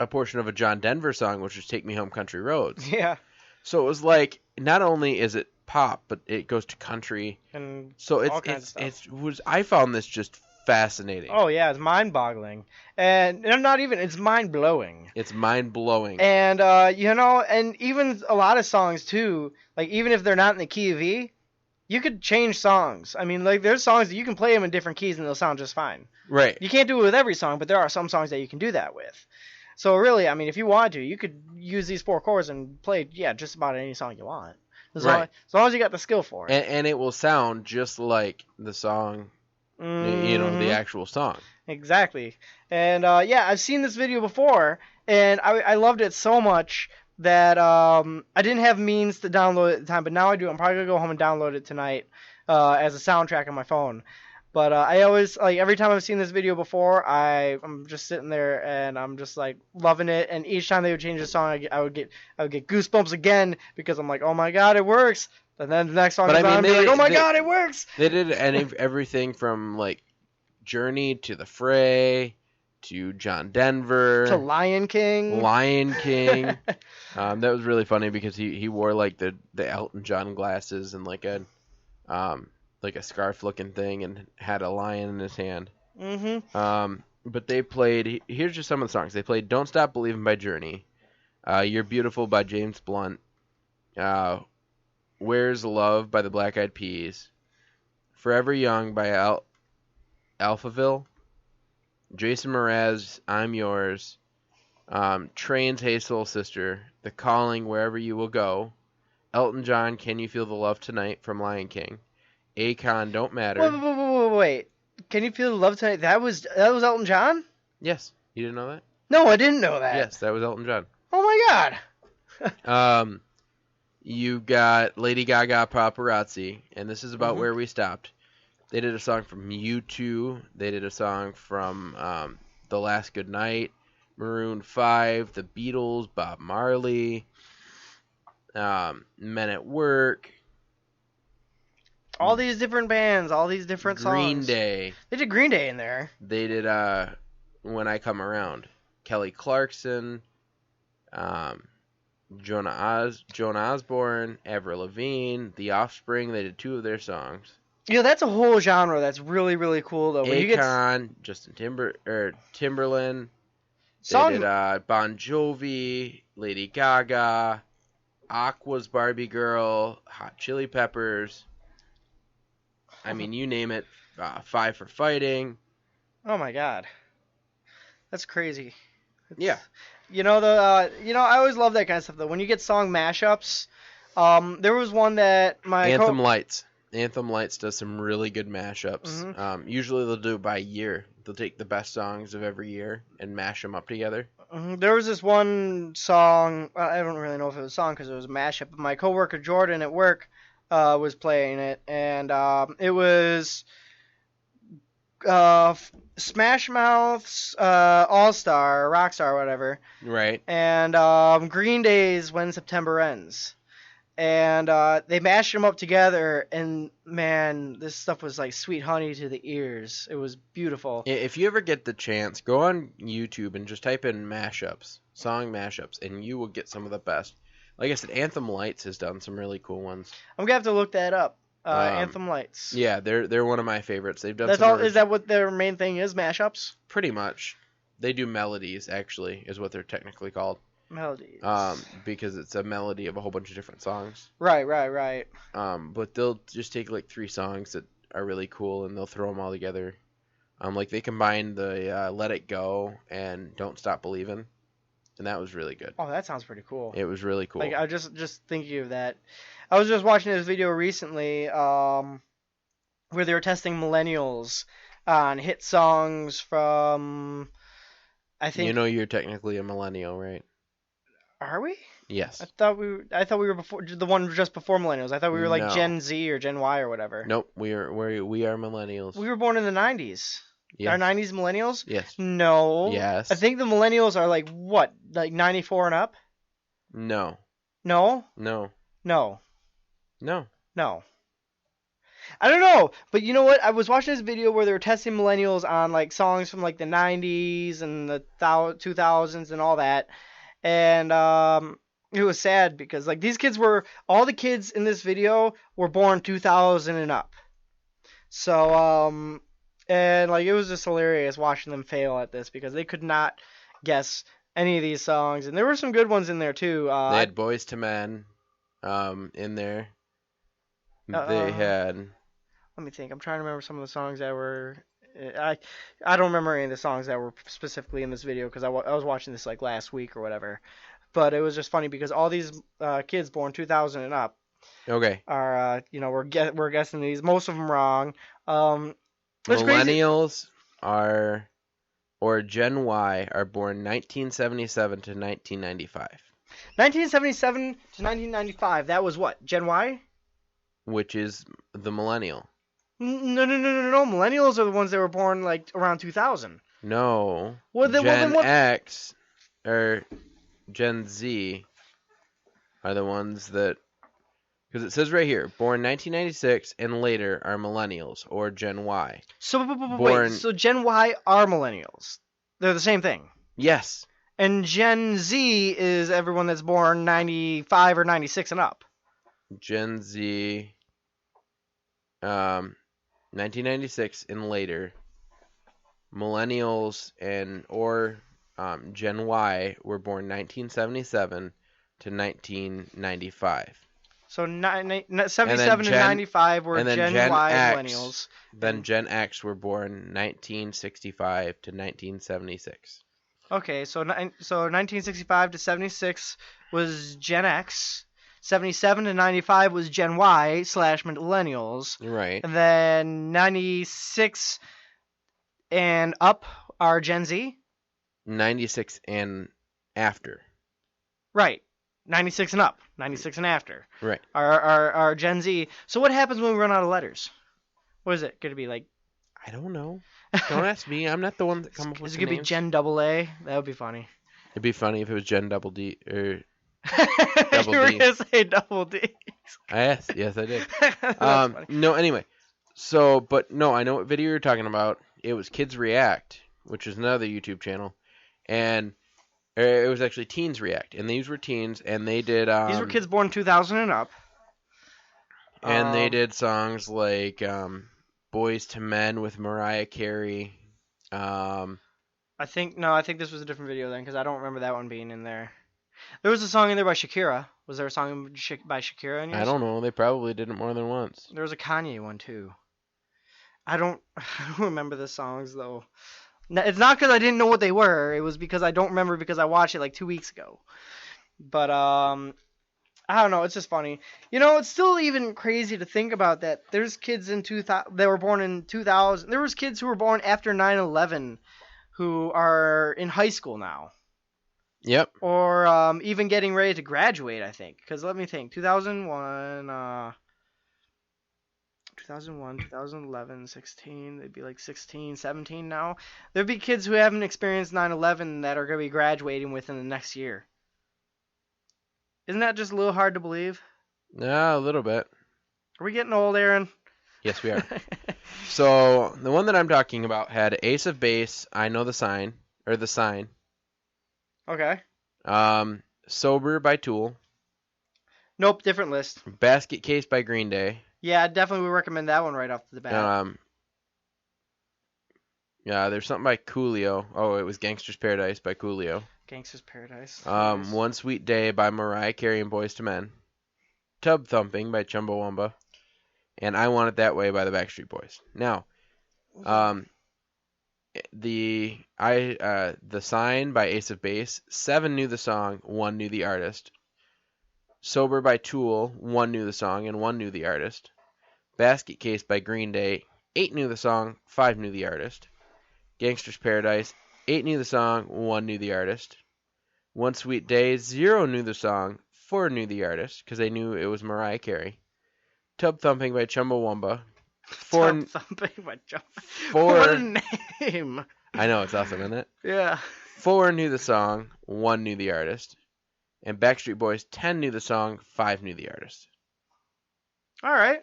portion of a John Denver song, which was "Take Me Home, Country Roads." Yeah. So it was like, not only is it pop, but it goes to country, And so all kinds of stuff. I found this just fascinating. Oh yeah, it's mind-boggling, and not even, it's mind-blowing. It's mind-blowing. And you know, and even a lot of songs too, like even if they're not in the key of E, you could change songs. I mean, like there's songs that you can play them in different keys and they'll sound just fine. Right. You can't do it with every song, but there are some songs that you can do that with. So really, I mean, if you want to, you could use these 4 chords and play, just about any song you want. As long as you got the skill for it. And it will sound just like the song, the actual song. Exactly. And yeah, I've seen this video before, and I loved it so much that I didn't have means to download it at the time, but now I do. I'm probably gonna go home and download it tonight as a soundtrack on my phone. But I always like every time I've seen this video before, I'm just sitting there and I'm just like loving it. And each time they would change the song, I would get goosebumps again because I'm like, oh my god, it works. And then the next song But I is mean, on, and be like, oh my god, it works. They did everything from like Journey to The Fray to John Denver To Lion King. That was really funny because he wore like the Elton John glasses and like a scarf looking thing and had a lion in his hand. But they played, here's just some of the songs. They played Don't Stop Believing by Journey, You're Beautiful by James Blunt, Where's Love by the Black Eyed Peas, Forever Young by Alphaville, Jason Mraz, I'm Yours, Train's Hey Soul Sister, The Calling, Wherever You Will Go, Elton John, Can You Feel the Love Tonight from Lion King, Akon, Don't Matter. Wait. Can You Feel the Love Tonight? That was Elton John? Yes. You didn't know that? No, I didn't know that. Yes, that was Elton John. Oh my god. You got Lady Gaga, Paparazzi, and this is about where we stopped. They did a song from U2. They did a song from The Last Good Night, Maroon 5, The Beatles, Bob Marley, Men at Work. All these different bands, all these different songs. Green Day. They did Green Day in there. They did When I Come Around. Kelly Clarkson, Joan Osborne, Avril Lavigne, The Offspring. They did 2 of their songs. Yeah, that's a whole genre that's really, really cool though. Akon, Justin Timberland. They did Bon Jovi, Lady Gaga, Aqua's Barbie Girl, Hot Chili Peppers. I mean, you name it. 5 for Fighting. Oh my god, that's crazy. Yeah. I always love that kind of stuff though. When you get song mashups, there was one that Anthem Lights does some really good mashups. Usually they'll do it by year. They'll take the best songs of every year and mash them up together. There was this one song. I don't really know if it was a song because it was a mashup. But my coworker Jordan at work was playing it, and it was Smash Mouth's All Star, Rockstar, whatever. Right. And Green Day's When September Ends. And they mashed them up together, and man, this stuff was like sweet honey to the ears. It was beautiful. If you ever get the chance, go on YouTube and just type in mashups, song mashups, and you will get some of the best. Like I said, Anthem Lights has done some really cool ones. I'm gonna have to look that up. Anthem Lights. Yeah, they're one of my favorites. They've done. That's all. Is that what their main thing is? Mashups. Pretty much. They do melodies. Actually, is what they're technically called. Melodies. Because it's a melody of a whole bunch of different songs. Right. But they'll just take like 3 songs that are really cool and they'll throw them all together. Like they combined the Let It Go and Don't Stop Believin', and that was really good. Oh, that sounds pretty cool. It was really cool. Like I just thinking of that. I was just watching this video recently, where they were testing millennials on hit songs from. I think. You know, you're technically a millennial, right? Are we? Yes. I thought we were before the one just before millennials. I thought we were like No. Gen Z or Gen Y or whatever. Nope, we are millennials. We were born in the 90s. Yes. Are 90s millennials? Yes. No. Yes. I think the millennials are like what? Like 94 and up? No. No? No. No. No. No. I don't know, but you know what? I was watching this video where they were testing millennials on like songs from like the 90s and the 2000s and all that. And it was sad because like all the kids in this video were born 2000 and up. So and like it was just hilarious watching them fail at this because they could not guess any of these songs, and there were some good ones in there too. They had Boys to Men in there. They had. Let me think. I'm trying to remember some of the songs that were. I don't remember any of the songs that were specifically in this video because I was watching this like last week or whatever. But it was just funny because all these kids born 2000 and up. Okay. Are we're guessing these, most of them wrong. Millennials or Gen Y are born 1977 to 1995. 1977 to 1995. That was what? Gen Y? which is the millennial. No. Millennials are the ones that were born like around 2000. No. Well, then Gen what? X or Gen Z are the ones that, because it says right here, born 1996 and later are millennials or Gen Y. So Born- wait. So Gen Y are millennials. They're the same thing. Yes. And Gen Z is everyone that's born 95 or 96 and up. Gen Z, 1996 and later. Millennials or Gen Y were born 1977 to 1995. So 77 and 95 were and then Gen Y millennials. Then Gen X were born 1965 to 1976. Okay, so 1965 to 76 was Gen X. 77 to 95 was Gen Y / millennials. Right. And then 96 and up are Gen Z. 96 and after. Right. 96 and up. 96 and after. Right. Are Gen Z. So what happens when we run out of letters? What is it going to be like? I don't know. Don't ask me. I'm not the one that come up with Is it the going to be names. Gen double A? That would be funny. It'd be funny if it was Gen Double D or You were D. going to say double D. yes, I did. That's funny. No, anyway. So, but no, I know what video you're talking about. It was Kids React, which is another YouTube channel, and it was actually Teens React, and these were teens, and they did These were kids born 2000 and up. and they did songs like Boys to Men with Mariah Carey. I think this was a different video then, because I don't remember that one being in there. There was a song in there by Shakira. Was there a song by Shakira in yours? I don't know. They probably did it more than once. There was a Kanye one too. I don't remember the songs though. It's not because I didn't know what they were. It was because I don't remember because I watched it like 2 weeks ago. But I don't know. It's just funny. You know, it's still even crazy to think about that. There's kids in 2000 that were born in 2000. There was kids who were born after 9/11 who are in high school now. Yep. Or even getting ready to graduate, I think. Because let me think. 2001, 2011, 16. They'd be like 16, 17 now. There'd be kids who haven't experienced 9/11 that are going to be graduating within the next year. Isn't that just a little hard to believe? Yeah, a little bit. Are we getting old, Aaron? Yes, we are. So the one that I'm talking about had Ace of Base, I Know the Sign, or The Sign. Okay. Sober by Tool. Nope, different list. Basket Case by Green Day. Yeah, I definitely would recommend that one right off the bat. Yeah, there's something by Coolio. Oh, it was Gangster's Paradise by Coolio. Gangster's Paradise. One Sweet Day by Mariah Carey and Boyz II Men. Tub Thumping by Chumbawamba. And I Want It That Way by the Backstreet Boys. Now, the Sign by Ace of Base. 7 knew the song, 1 knew the artist. Sober by Tool, 1 knew the song and 1 knew the artist. Basket Case by Green Day, 8 knew the song, 5 knew the artist. Gangster's Paradise, 8 knew the song, 1 knew the artist. One Sweet Day, 0 knew the song, 4 knew the artist, because they knew it was Mariah Carey. Tub Thumping by Chumbawamba. Tub Thumping by Chumbawamba. 4. What a name. I know, it's awesome, isn't it? Yeah. 4 knew the song, 1 knew the artist. And Backstreet Boys, 10 knew the song, 5 knew the artist. All right.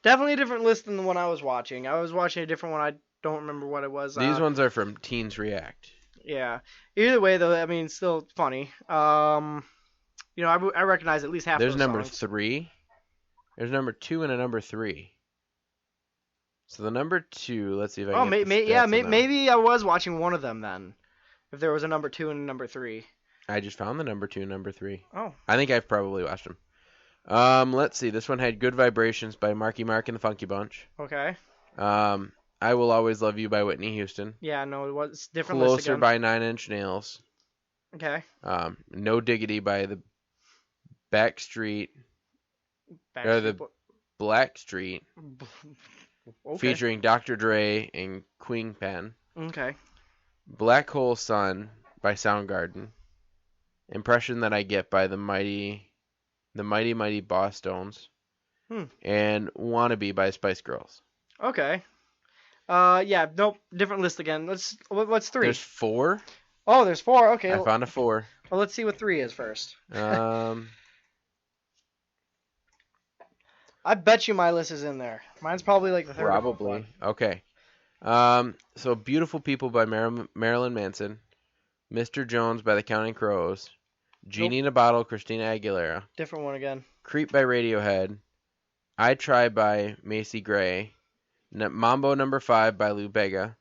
Definitely a different list than the one I was watching. I was watching a different one. I don't remember what it was. These ones are from Teens React. Yeah. Either way, though, I mean, still funny. You know, I recognize at least half There's of those number songs. 3. There's number 2 and a number 3. So the number 2, let's see if I can get the stats on that. Maybe I was watching one of them then. If there was a number 2 and a number 3. I just found the number 2 and number 3. Oh. I think I've probably watched them. Let's see. This one had Good Vibrations by Marky Mark and the Funky Bunch. Okay. I Will Always Love You by Whitney Houston. Yeah, no, it was different list Closer again. by Nine Inch Nails. Okay. No Diggity by the Backstreet. Or the Black Street. Okay. Featuring Dr. Dre and Queen Pen. Okay. Black Hole Sun by Soundgarden. Impression That I Get by the Mighty Boss Stones, and Wannabe by Spice Girls. Okay. Yeah, nope, different list again. What's 3? There's 4. Oh, there's 4. Okay. I found a 4. Well, let's see what 3 is first. I bet you my list is in there. Mine's probably like the third. Probably. Okay. So Beautiful People by Marilyn Manson, Mr. Jones by the Counting Crows, Genie in a Bottle, Christina Aguilera, Different one again. Creep by Radiohead, I Try by Macy Gray, Mambo No. 5 by Lou Bega,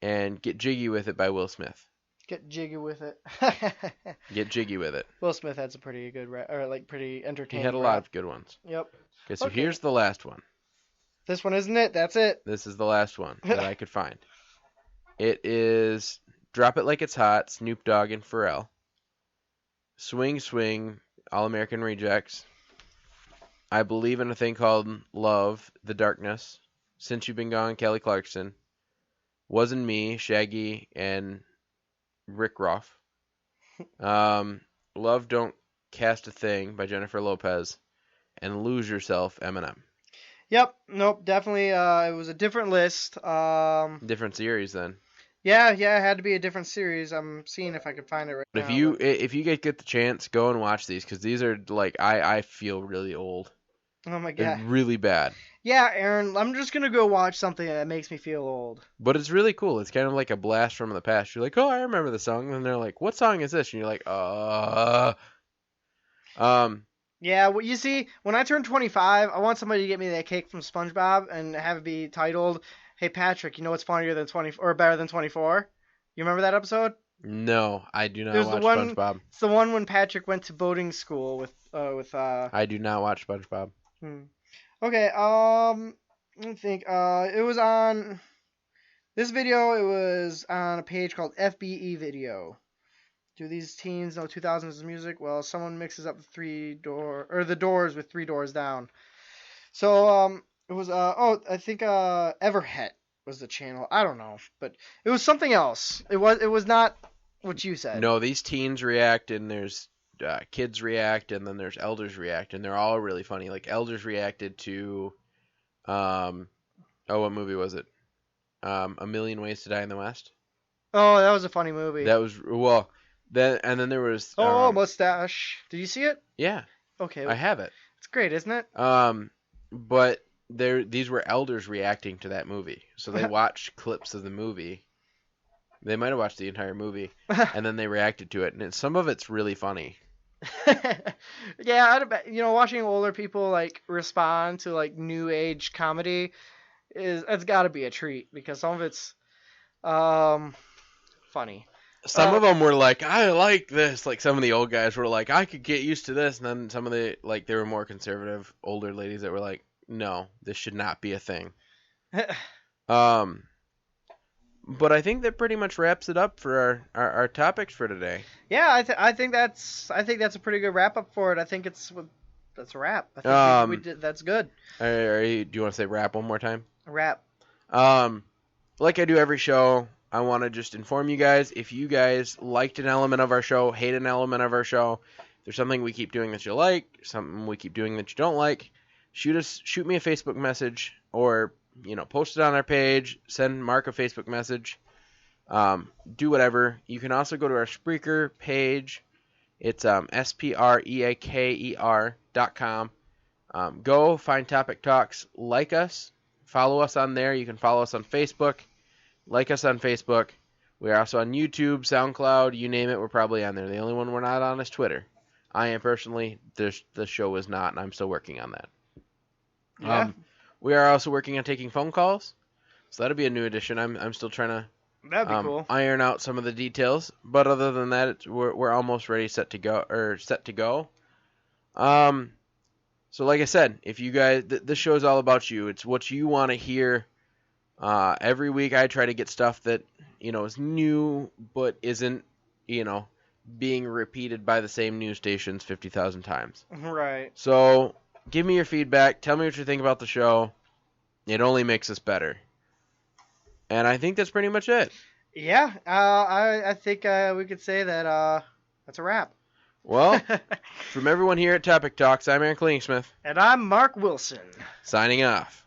and Get Jiggy With It by Will Smith. Get jiggy with it. Get Jiggy With It. Will Smith had some pretty good, pretty entertaining. He had a lot of good ones. Yep. Okay, so here's the last one. This one isn't it? That's it. This is the last one that I could find. It is Drop It Like It's Hot, Snoop Dogg and Pharrell. Swing Swing, All American Rejects. I Believe in a Thing Called Love, The Darkness. Since You've Been Gone, Kelly Clarkson. Wasn't Me, Shaggy and Rick Ross. Love Don't Cast a Thing by Jennifer Lopez. And Lose Yourself, Eminem. Yep. Nope. Definitely. It was a different list. Different series then. Yeah. It had to be a different series. I'm seeing if I can find it right But now. if you get the chance, go and watch these because these are like I feel really old. Oh my They're god. really bad. Yeah, Aaron. I'm just gonna go watch something that makes me feel old. But it's really cool. It's kind of like a blast from the past. You're like, oh, I remember the song, and they're like, what song is this? And you're like, Yeah, well, you see, when I turn 25, I want somebody to get me that cake from SpongeBob and have it be titled, "Hey Patrick, you know what's funnier than 20 or better than 24?" You remember that episode? No, I do not There's watch the one, SpongeBob. It's the one when Patrick went to boating school with. I do not watch SpongeBob. Okay, let me think. It was on this video. It was on a page called FBE Video. Do these teens know 2000s music? Well, someone mixes up the Doors with 3 Doors Down. So it was I think Everhet was the channel. I don't know, but it was something else. It was not what you said. No, these teens react, and there's kids react, and then there's elders react, and they're all really funny. Like elders reacted to, what movie was it? A Million Ways to Die in the West. Oh, that was a funny movie. That was then there was. Mustache. Did you see it? Yeah. Okay. I have it. It's great, isn't it? But these were elders reacting to that movie, so they watched clips of the movie. They might have watched the entire movie, and then they reacted to it, and some of it's really funny. Yeah, watching older people like respond to like new age comedy it's got to be a treat because some of it's funny. Some of them were like, I like this. Like some of the old guys were like, I could get used to this, and then some of the they were more conservative older ladies that were like, no, this should not be a thing. But I think that pretty much wraps it up for our topics for today. Yeah, I think that's a pretty good wrap up for it. I think that's a wrap. I think we did. That's good. Do you want to say wrap one more time? Wrap. Like I do every show, I want to just inform you guys, if you guys liked an element of our show, hate an element of our show, if there's something we keep doing that you like, something we keep doing that you don't like, shoot me a Facebook message, or post it on our page, send Mark a Facebook message, do whatever. You can also go to our Spreaker page. It's spreaker.com. Go find Topic Talks, like us, follow us on there. You can follow us on Facebook, like us on Facebook. We are also on YouTube, SoundCloud, you name it, we're probably on there. The only one we're not on is Twitter. I am personally, the show is not, and I'm still working on that. Yeah. We are also working on taking phone calls, so that'll be a new addition. I'm still trying to That'd be cool. iron out some of the details, but other than that, we're almost ready, set to go. So like I said, if you guys, this show is all about you. It's what you want to hear. Every week I try to get stuff that is new, but isn't being repeated by the same news stations 50,000 times. Right. So give me your feedback. Tell me what you think about the show. It only makes us better. And I think that's pretty much it. Yeah. I think we could say that That's a wrap. Well, from everyone here at Topic Talks, I'm Aaron Klingsmith, And I'm Mark Wilson. signing off.